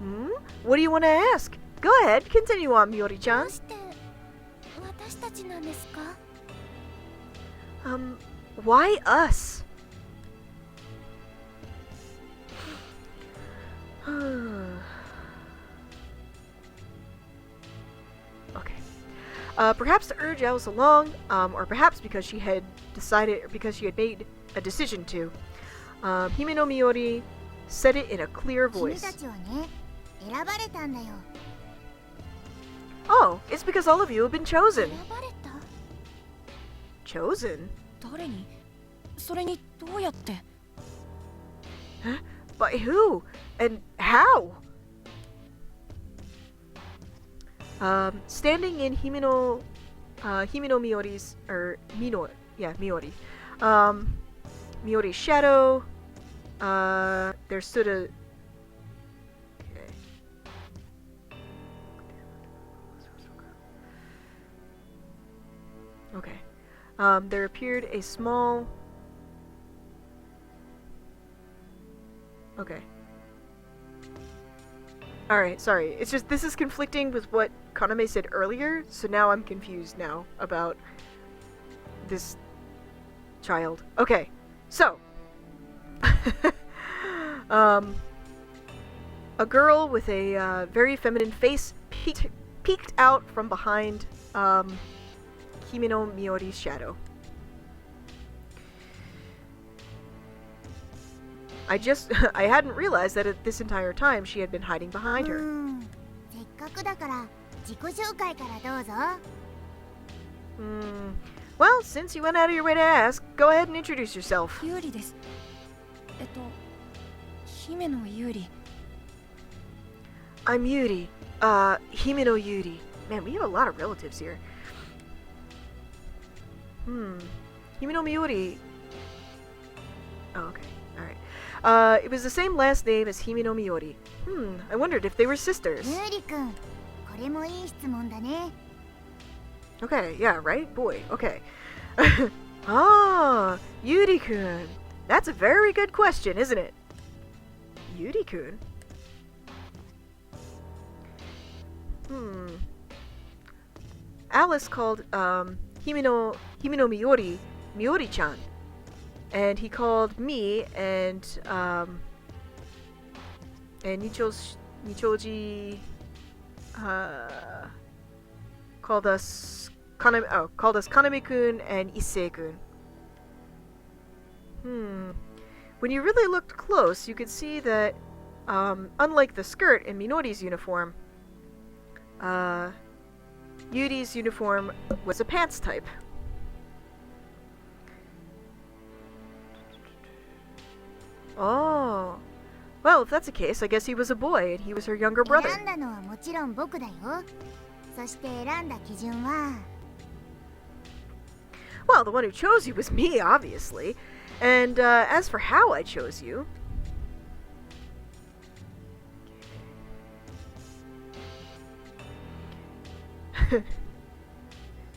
Hmm? What do you want to ask? Go ahead, continue on, みおりちゃん。どうして私たちなんですか？ Why us? Okay. Perhaps to urge Alice along, or perhaps because she had decided, or because she had made a decision to. Himeno Miyori said it in a clear 君 voice. たちはね、選ばれたんだよ。 Oh, it's because all of you have been 選 chosen. ばれた？ Chosen? 誰に？それにどうやって？ By who? And how? Standing in Himeno Miyori's, or Miyori. Miyori's shadow, there stood a... Okay. There appeared a small... Okay. Alright, sorry. It's just, this is conflicting with what Kaname said earlier, so now I'm confused now about this child. Okay, so. A girl with a very feminine face peeked out from behind Himeno Miyori's shadow. I hadn't realized that this entire time she had been hiding behind う her. ん。せっかくだから自己紹介からどうぞ。 Well, since you went out of your way to ask, go ahead and introduce yourself. ユーリです。姫野ユーリ。 I'm Yuri. Himeno Yuri. Man, we have a lot of relatives here. Himeno Miyori. Oh, okay. Alright. It was the same last name as Himeno Miyori. I wondered if they were sisters. ゆうりくん、これもいい質問だね。 Okay, yeah, right? Boy, okay. Ah, Yuri-kun. That's a very good question, isn't it? Yuri-kun? Alice called Himeno Miyori Miyori-chan. And he called me and Nichoji called us Kaname-kun and Issei-kun. When you really looked close, you could see that unlike the skirt in Minori's uniform, Yuri's uniform was a pants type. Oh. Well, if that's the case, I guess he was a boy and he was her younger brother. 選んだのはもちろん僕だよ。そして選んだ基準は、 Well, the one who chose you was me, obviously. And as for how I chose you...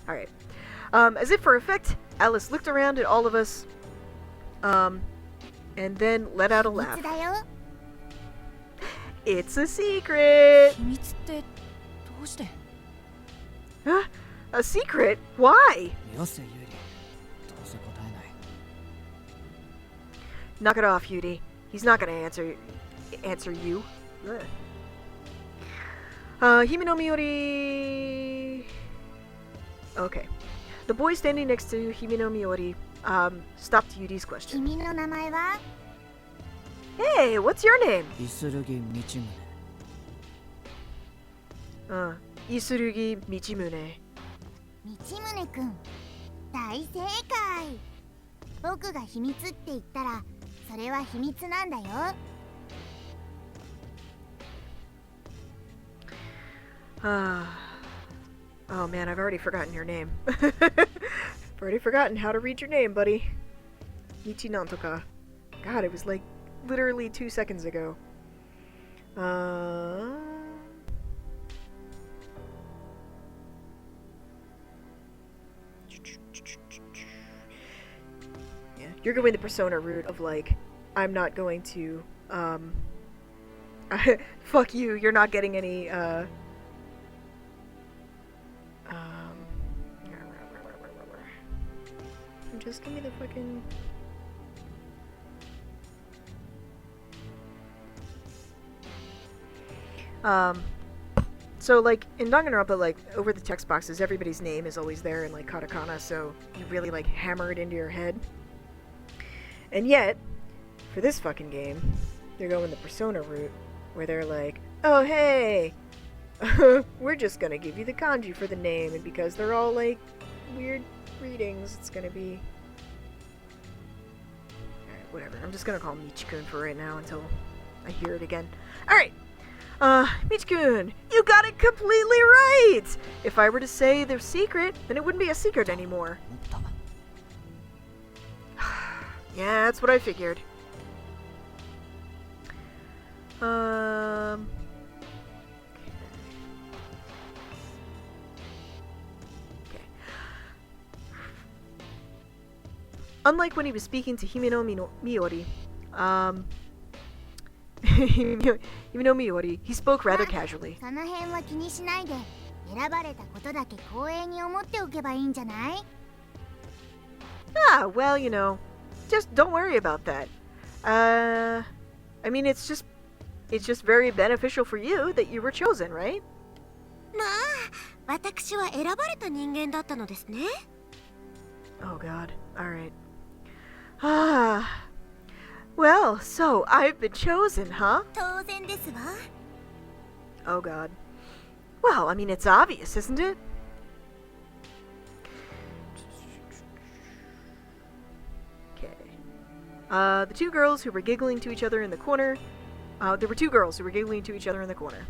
Alright. As if for effect, Alice looked around at all of us, and then let out a 秘 laugh. 密だよ。 It's a secret! 秘密ってどうして？ Huh? A secret? Why? よせユーリ。どうせ答えない。 Knock it off, Yudi. He's not gonna answer you. Himeno Miyori... Okay. The boy standing next to Himeno Miyori stopped Yudi's question. 君の名前は？ Hey, what's your name? イスルギ道宗。Isurugi Michimune. 道宗くん。大正解。僕が秘密って言ったら、それは秘密なんだよ。 Oh man, I've already forgotten your name. I've already forgotten how to read your name, buddy. Michi Nantoka. God, it was like literally 2 seconds ago. Yeah, you're going the persona route of like I'm not going to, fuck you, you're not getting any, just give me the fucking... So, like, in Danganronpa, like, over the text boxes, everybody's name is always there in, like, katakana, so you really, like, hammer it into your head. And yet, for this fucking game, they're going the Persona route, where they're like, oh, hey! We're just gonna give you the kanji for the name, and because they're all, like, weird readings, it's gonna be... Alright, whatever. I'm just gonna call him Michikun for right now until I hear it again. Alright! Michikun, you got it completely right! If I were to say they're secret, then it wouldn't be a secret anymore. Yeah, that's what I figured. Okay. Unlike when he was speaking to Himeno Miyori, Himeno Miyori, he spoke rather casually. その辺は気にしないで、選ばれたことだけ光栄に思っておけばいいんじゃない？ Ah, well, you know, just don't worry about that. I mean, it's just very beneficial for you that you were chosen, right? まあ、私は選ばれた人間だったのですね。 Oh god. Alright. Ah. Well, so I've been chosen, huh? 当然ですわ。 Oh god. Well, I mean, it's obvious, isn't it? Okay. The two girls who were giggling to each other in the corner. There were two girls who were giggling to each other in the corner.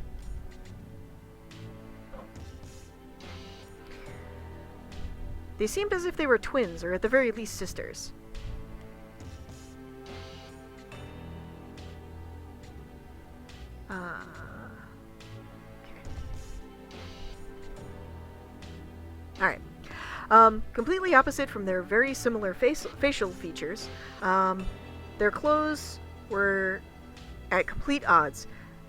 They seemed as if they were twins, or at the very least sisters. Okay. Alright. Completely opposite from their very similar facial features, their clothes were at complete odds.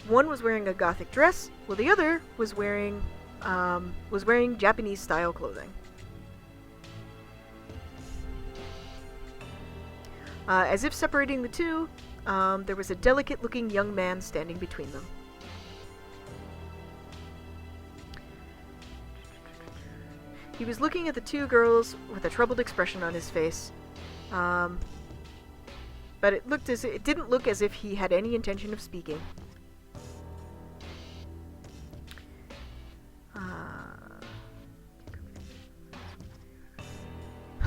One was wearing a gothic dress, while the other was wearing Japanese-style clothing. As if separating the two, there was a delicate-looking young man standing between them. He was looking at the two girls with a troubled expression on his face, but it didn't look as if he had any intention of speaking.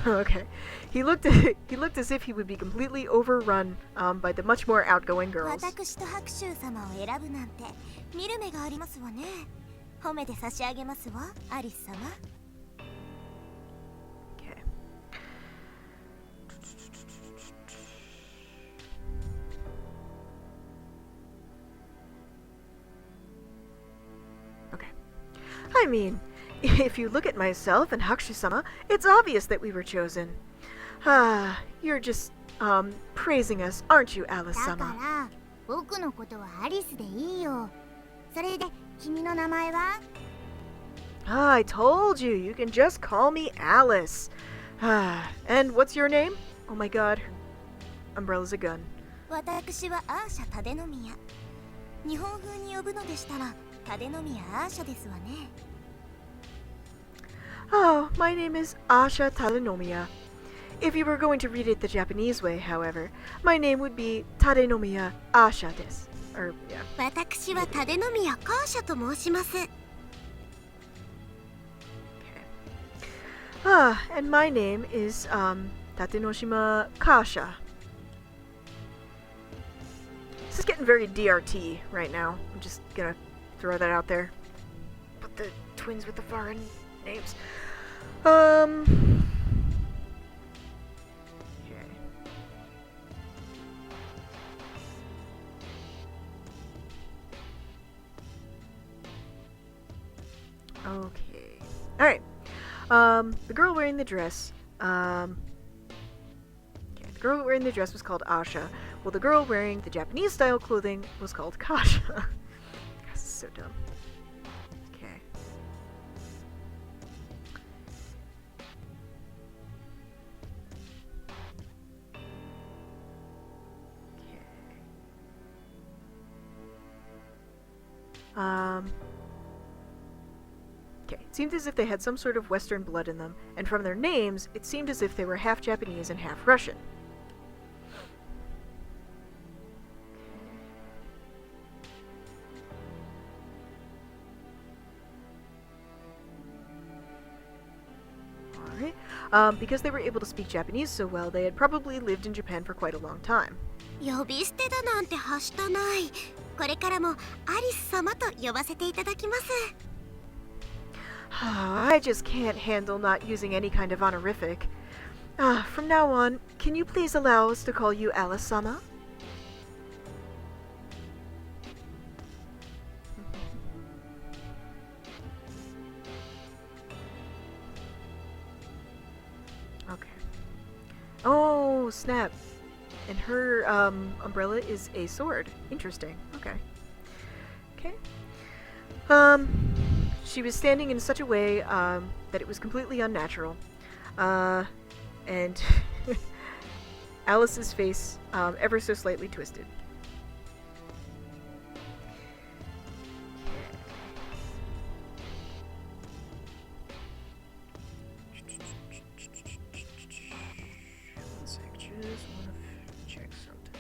Okay. He looked as if he would be completely overrun by the much more outgoing girls. 私と白秋様を選ぶなんて見る目がありますわね。褒めて差し上げますわ、アリス様。 Okay. Okay. I mean, if you look at myself and Hakushu-sama, it's obvious that we were chosen. Ah, you're just, praising us, aren't you, だ Alice-sama? から僕のことはアリスでいいよ。それで君の名前は？ Ah, I told you, you can just call me Alice. Ah, and what's your name? Oh my god, her umbrella's a gun. 私はアーシャタデノミヤ。日本風に呼ぶのでしたらタデノミヤアーシャですわね。 Oh, my name is Asha Tadenomiya. If you were going to read it the Japanese way, however, my name would be Tadenomiya Asha desu. Or, yeah. 私はタデノミヤカーシャと申します。 Ah, and my name is, Tatenoshima Kasha. This is getting very DRT right now. I'm just gonna throw that out there. But the twins with the foreign names. Okay. Okay. Alright. The girl wearing the dress, okay, girl wearing the dress was called Asha, while the girl wearing the Japanese-style clothing was called Kasha. This is so dumb. Okay. Okay. It seemed as if they had some sort of Western blood in them, and from their names, it seemed as if they were half Japanese and half Russian. Alright. Because they were able to speak Japanese so well, they had probably lived in Japan for quite a long time. 呼び捨てだなんてはしたない。これからもアリス様と呼ばせていただきます。I just can't handle not using any kind of honorific. From now on, can you please allow us to call you Alice-sama? Okay. Oh, snap. And her umbrella is a sword. Interesting. Okay. Okay. She was standing in such a way that it was completely unnatural. And Alice's face ever so slightly twisted. One sec, just wanna check something.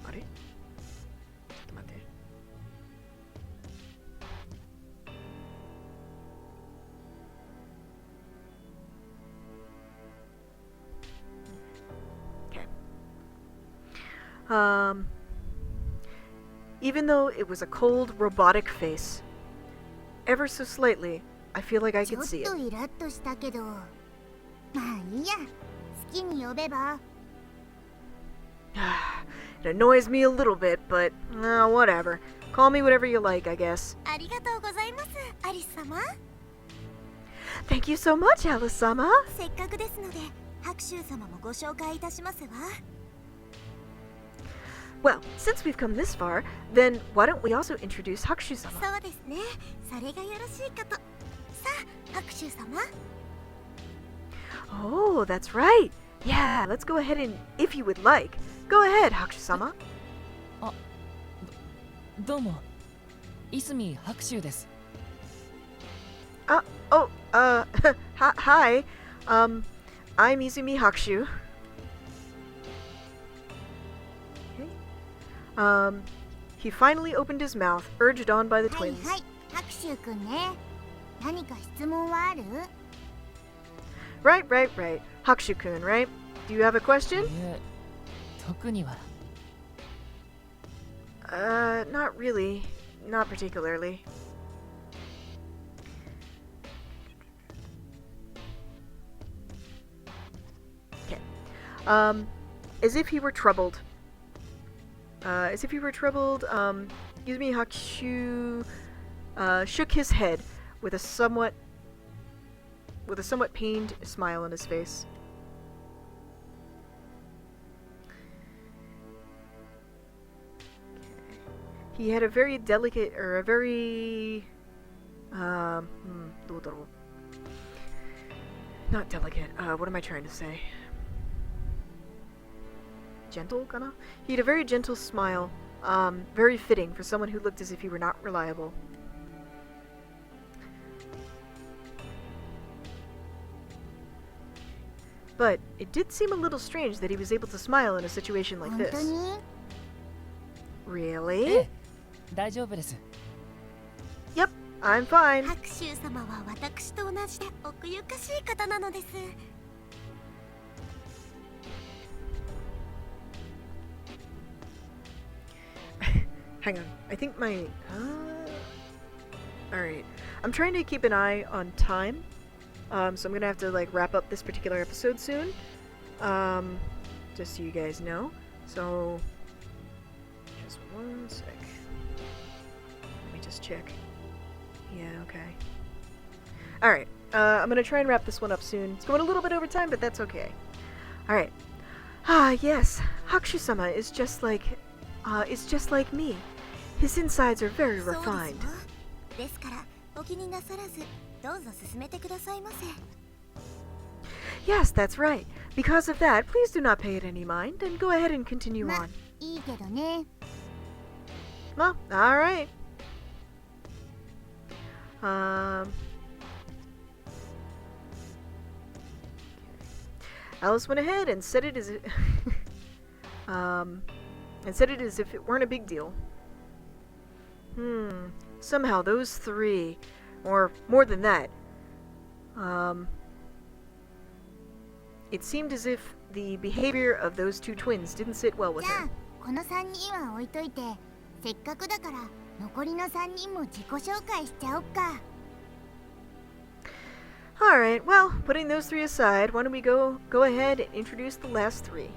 Are? ちょっと待って。Okay. Even though it was a cold, robotic face, ever so slightly, I feel like I ちょ could っ see と it. イラッとしたけど、まあいいや。好きに呼べば。It annoys me a little bit, but whatever. Call me whatever you like, I guess. ありがとうございます、アリス様。 Thank you so much, Alice-sama. せっかくですので、白秋様もご紹介いたしますわ。 Well, since we've come this far, then why don't we also introduce Hakushu-sama? そうですね。それがよろしいかと。さあ、白秋様。 Oh, that's right. Yeah, let's go ahead and, if you would like, go ahead, Hakushu-sama. どうも泉白秋です。 Hi. I'm Izumi Hakushu. Okay. He finally opened his mouth, urged on by the はい twins. はい、白秋くんね。何か質問はある？ Right. Hakushu-kun, right? Do you have a question? いえ特には。 Not really. Not particularly. Okay. As if he were troubled. Yuzumi Hakushu shook his head with a somewhat pained smile on his face. He had a very delicate, or a very, not delicate, what am I trying to say? Gentle, kinda? He had a very gentle smile, very fitting for someone who looked as if he were not reliable. But it did seem a little strange that he was able to smile in a situation like 本当 this. に？ Really? ええ大丈夫です。 Yep, I'm fine. 白秋様は私と同じで奥ゆかしい方なのです。 Hang on. I think my... Alright. I'm trying to keep an eye on time. So I'm gonna have to, like, wrap up this particular episode soon. Just so you guys know. So... one sec. Let me just check. Yeah, okay. Alright, I'm gonna try and wrap this one up soon. It's going a little bit over time, but that's okay. Alright. Ah, yes. Hakushu-sama is just like me. His insides are very そうですわ refined. ですからお気になさらずどうぞ進めてくださいませ Yes, that's right. Because of that, please do not pay it any mind and go ahead and continue ま on. いいけどね Well, alright. Um. Alice went ahead and said it as if, it weren't a big deal. Somehow those three, or more than that, it seemed as if the behavior of those two twins didn't sit well with じゃ her. あこの3人は置いといてせっかくだから残りの3人も自己紹介しちゃおっか Alright, well, putting those three aside, why don't we go ahead and introduce the last three?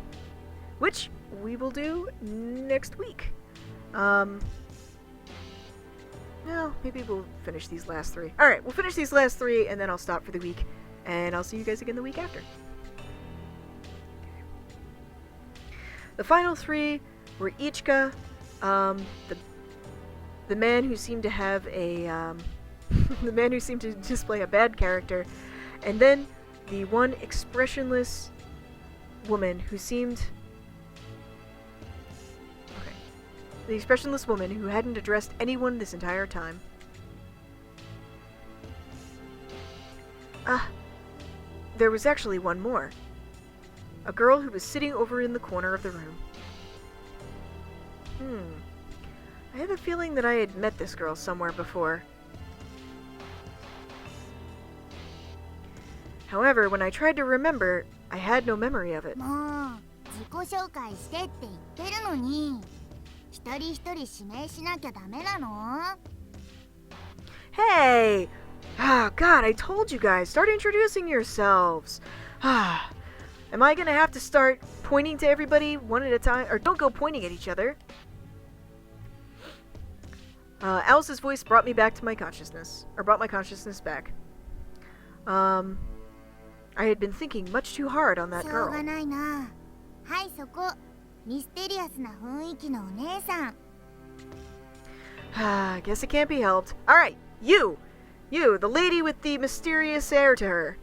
Which we will do next week. Well, maybe we'll finish these last three. Alright, we'll finish these last three and then I'll stop for the week. And I'll see you guys again the week after. The final three were Ichika, the man who seemed to have a, the man who seemed to display a bad character, and then the one expressionless woman who seemed... Okay. The expressionless woman who hadn't addressed anyone this entire time. There was actually one more. A girl who was sitting over in the corner of the room. I have a feeling that I had met this girl somewhere before. However, when I tried to remember, I had no memory of it. もう自己紹介してって言ってるのに一人一人指名しなきゃダメなの Hey! Ah, God, I told you guys, start introducing yourselves. Ah, am I gonna have to start pointing to everybody one at a time? Or don't go pointing at each other. Alice's voice brought me back to my consciousness. Or brought my consciousness back. I had been thinking much too hard on that しょう girl. がないなはいそこミステリアスな雰囲気のお姉さん I guess it can't be helped. Alright, you! You, the lady with the mysterious air to her.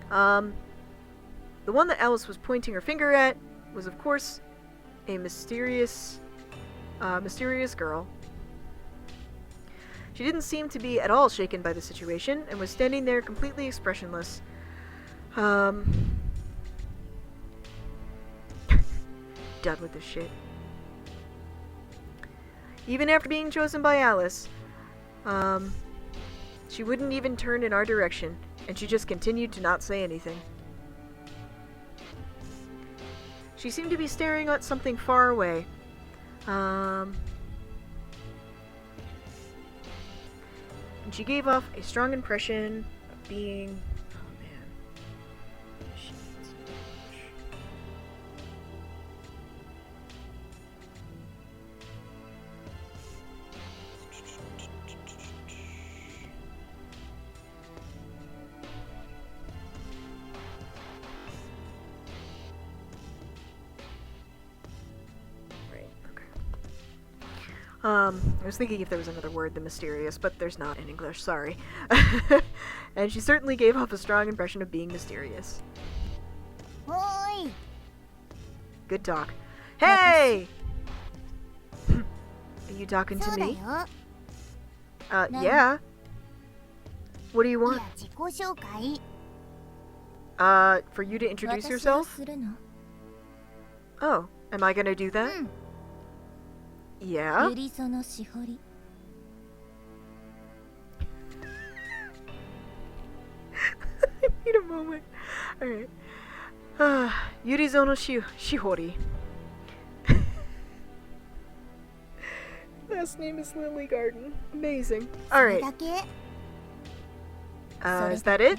The one that Alice was pointing her finger at was, of course, a mysterious girl. She didn't seem to be at all shaken by the situation and was standing there completely expressionless. Done with this shit. Even after being chosen by Alice, she wouldn't even turn in our direction, and she just continued to not say anything. She seemed to be staring at something far away. And she gave off a strong impression of being... Oh, man. Shit. I was thinking if there was another word than mysterious, but there's not in English, sorry. And she certainly gave off a strong impression of being mysterious. おーい Good talk. Hey! Are you talking そ to うだ me? よ No. Yeah. What do you い want? や自己紹介 For you to introduce 私が yourself? するの Oh, am I gonna do う that? ん Yeah? ゆりそのしほり Wait a moment. Alright. Yurizo no Shihori. Last name is Lily Garden. Amazing. それ Alright. だけ Is that it?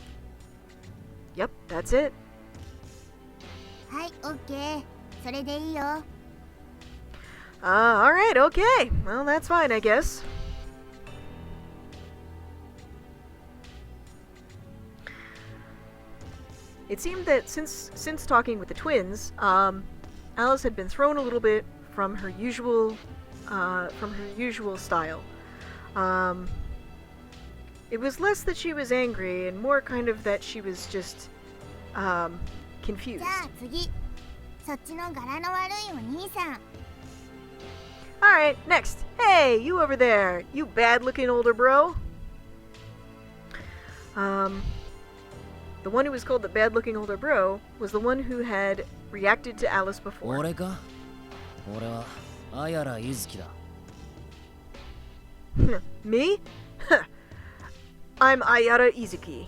Yep, that's it. はいオッケーそれでいいよ Alright, okay. Well, that's fine, I guess. It seemed that since talking with the twins, Alice had been thrown a little bit from her usual style. It was less that she was angry and more kind of that she was just confused. じゃあ次そっちの柄の悪いお兄さん Alright, next. Hey, you over there. You bad-looking older bro. The one who was called the bad-looking older bro was the one who had reacted to Alice before. 俺か俺はあやらいずきだ Me? I'm Ayara Izuki.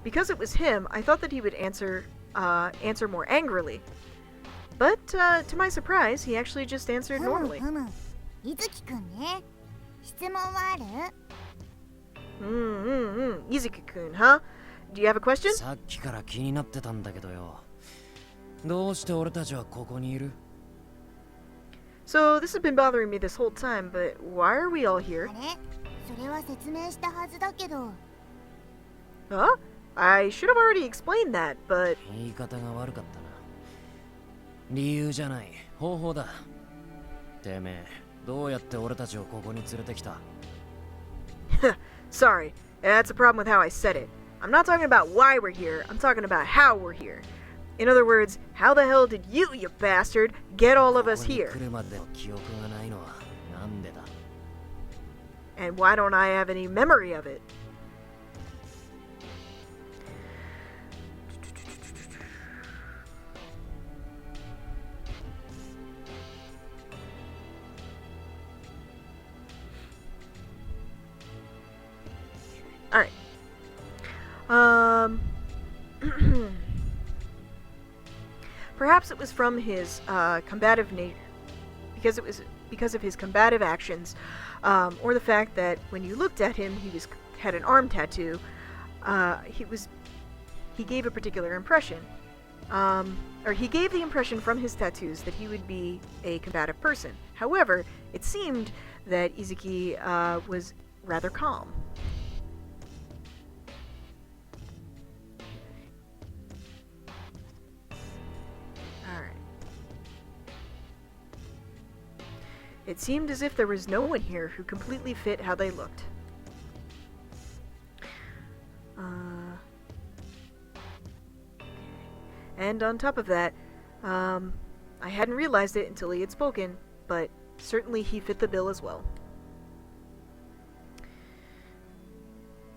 Because it was him, I thought that he would answer more angrily. But to my surprise, he actually just answered ふむ normally. ふむいずきくんね質問はある Izuki-kun, huh? Do you have a question? さっきから気になってたんだけどよどうして俺たちはここにいる So this has been bothering me this whole time, but why are we all あ here? れそれは説明したはずだけど Huh? I should have already explained that, but 言い方が悪かったな理由じゃない方法だてめえどうやって俺たちをここに連れてきた sorry. That's a problem with how I said it. I'm not talking about why we're here, I'm talking about how we're here. In other words, how the hell did you bastard, get all of us ここに here? 来るまでの記憶がないのはなんでだ And why don't I have any memory of it? Alright. Perhaps it was from his combative nature, because of his combative actions, or the fact that when you looked at him, he had an arm tattoo. He gave a particular impression, or he gave the impression from his tattoos that he would be a combative person. However, it seemed that Izuki was rather calm. It seemed as if there was no one here who completely fit how they looked. And on top of that, I hadn't realized it until he had spoken, but certainly he fit the bill as well.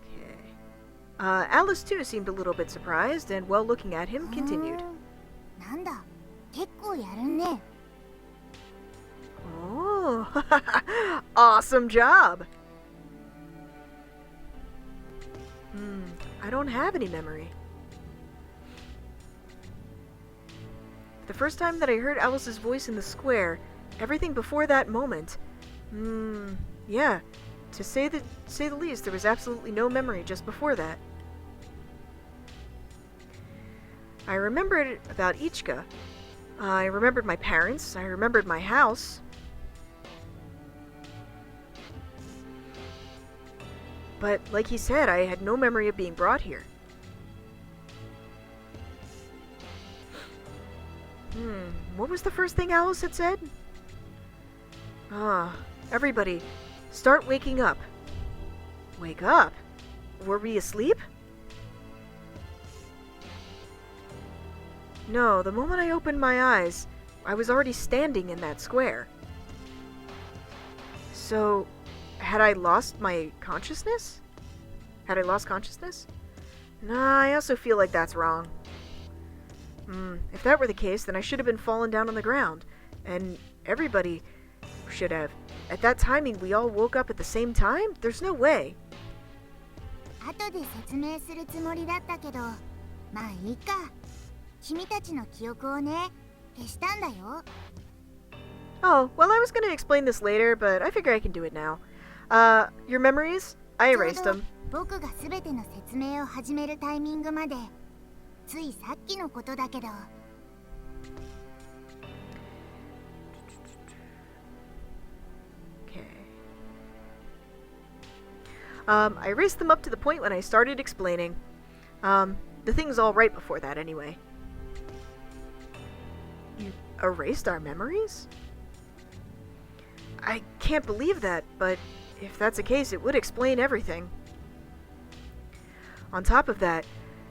Okay. Alice too seemed a little bit surprised, and while looking at him, continued. なんだ結構やるね Oh, awesome job! I don't have any memory. The first time that I heard Alice's voice in the square, everything before that moment, yeah, to say the least, there was absolutely no memory just before that. I remembered about Ichika. I remembered my parents. I remembered my house. But, like he said, I had no memory of being brought here. What was the first thing Alice had said? Everybody, start waking up. Wake up? Were we asleep? No, the moment I opened my eyes, I was already standing in that square. So, had I lost my consciousness? Had I lost consciousness? Nah, I also feel like that's wrong. If that were the case, then I should have been fallen down on the ground. And everybody should have. At that timing, we all woke up at the same time? There's no way. 後で説明するつもりだったけどまあいいか君たちの記憶をね消したんだよ Oh, well, I was gonna explain this later, but I figure I can do it now. Your memories? I ちょう erased ど them. 僕が全ての説明を始めるタイミングまでついさっきのことだけど Okay. I erased them up to the point when I started explaining. The thing's all right before that anyway. You erased our memories? I can't believe that, but if that's the case, it would explain everything. On top of that,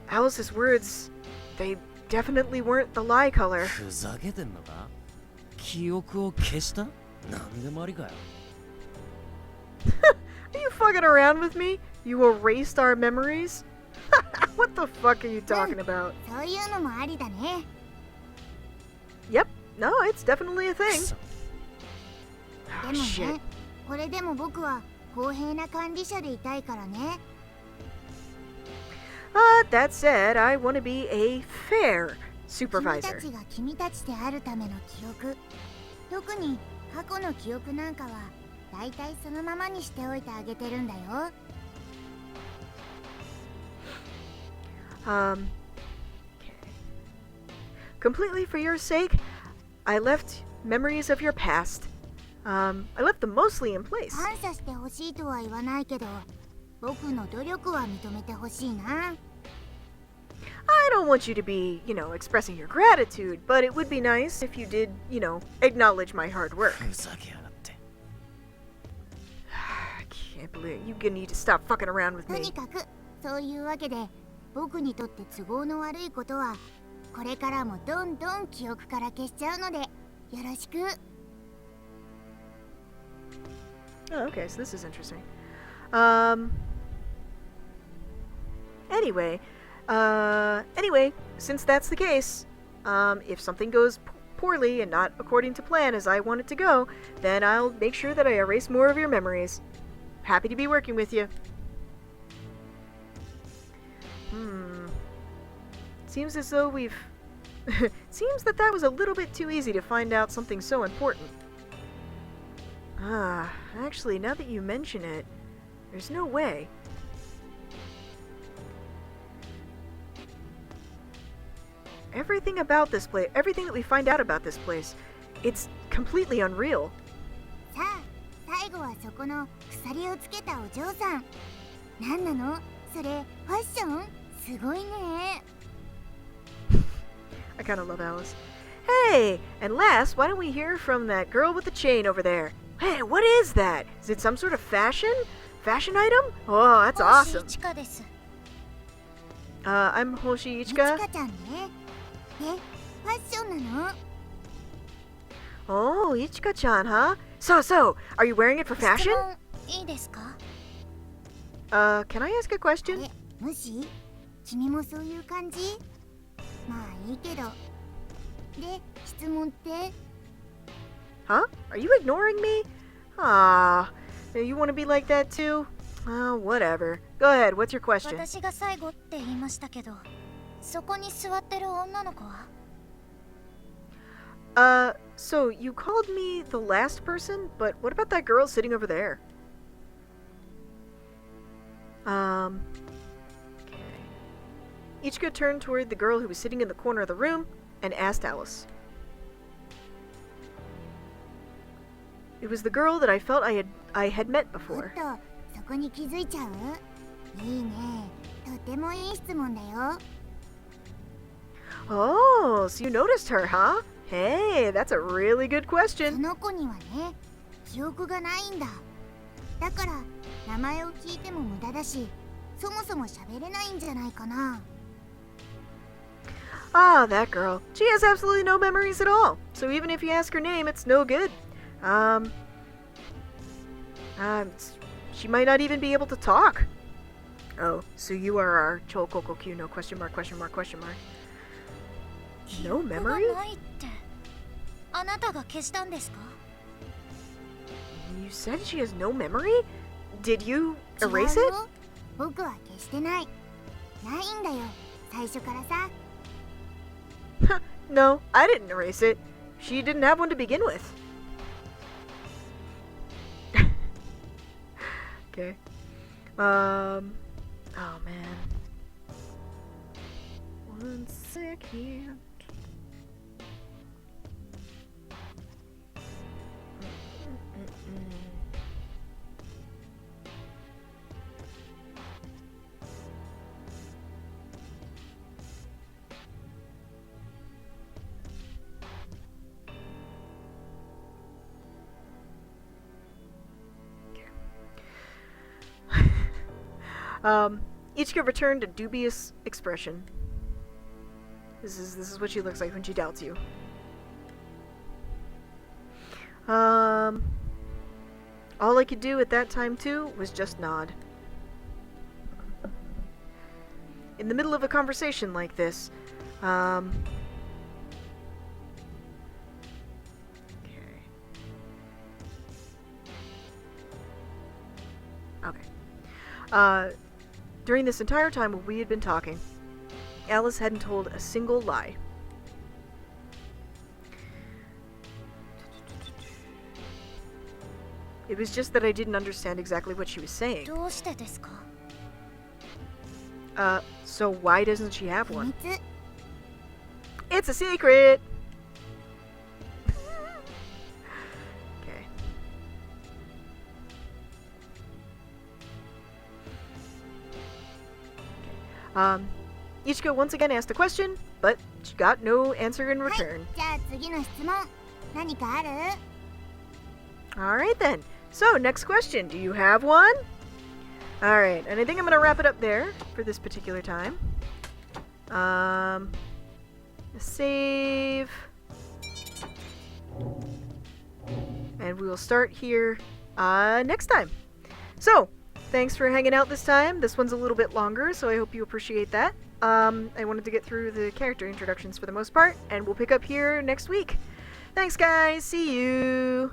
Alice's words, they definitely weren't the lie color. ふざけてんのか？記憶を消した？なんでもありかよ。Are you fucking around with me? You erased our memories? What the fuck are you talking about? そういうのもありだね Yep, no, it's definitely a thing. くそ Oh, でも shit. ねこれでも僕は公平な管理者でいたいからね That said, I want to be a fair 君 supervisor. たちが君たちであるための記憶特に過去の記憶なんかはだいたいそのままにしておいてあげてるんだよ Okay. Completely for your sake, I left memories of your past. I left them mostly in place. 感謝してほしいとは言わないけど僕の努力は認めてほしいな I don't want you to be, expressing your gratitude, but it would be nice if you did, acknowledge my hard work. ふざけやがって。 I can't believe it. You're gonna need to stop fucking around with と me. にかくそういうわけで僕にとって都合の悪いことはこれからもどんどん記憶から消しちゃうのでよろしく Oh, okay, so this is interesting. Anyway, since that's the case, if something goes poorly and not according to plan as I want it to go, then I'll make sure that I erase more of your memories. Happy to be working with you. Seems as though we've... Seems that was a little bit too easy to find out something so important. Actually, now that you mention it, there's no way. Everything about this place, everything that we find out about this place, it's completely unreal. さあ最後はそこの鎖をつけたお嬢さん何なのそれファッションすごいね I kind of love Alice. Hey, and last, why don't we hear from that girl with the chain over there? Hey, what is that? Is it some sort of fashion item? Oh, that's awesome. 星一華です I'm Hoshi いち Ichika. かちゃんねえファッションなの Oh, Ichika-chan, huh? So, are you wearing it for 質 fashion? 問いいですか Can I ask a question? え無視君もそういう感じまあいいけどで質問って Huh? Are you ignoring me? Ah, you want to be like that too? Oh, whatever. Go ahead, what's your question? 私が最後って言いましたけどそこに座ってる女の子は So you called me the last person, but what about that girl sitting over there? Okay. Ichika turned toward the girl who was sitting in the corner of the room and asked Alice. It was the girl that I felt I had met おっ before. とそこに気づいちゃういいねとてもいい質問だよ Oh, so you noticed her, huh? Hey, that's a really good そ question. の子にはね記憶がないんだだから名前を聞いても無駄だしそもそも喋れないんじゃないかな Ah, that girl. She has absolutely no memories at all. So even if you ask her name, it's no good. She might not even be able to talk. Oh, so you are our Choukokokyu, no question mark, question mark, question mark. 記 No 憶が memory? ないってあなたが消したんですか You said she has no memory? Did you 違 erase う it? よ僕は消してないないんだよ最初からさ No, I didn't erase it. She didn't have one to begin with. Okay. Oh man. One second. Ichika returned a dubious expression. This is what she looks like when she doubts you. All I could do at that time too was just nod. In the middle of a conversation like this, okay. During this entire time when we had been talking, Alice hadn't told a single lie. It was just that I didn't understand exactly what she was saying. どうしてですか？ So why doesn't she have 秘 one? 密。 It's a secret! Okay. Ichika once again asked a question, but she got no answer in return. じゃあ次の質問。何かある？ Alright then. So, next question. Do you have one? Alright, and I think I'm gonna wrap it up there for this particular time. Save. And we will start here next time. So, thanks for hanging out this time. This one's a little bit longer, so I hope you appreciate that. I wanted to get through the character introductions for the most part, and we'll pick up here next week. Thanks, guys. See you.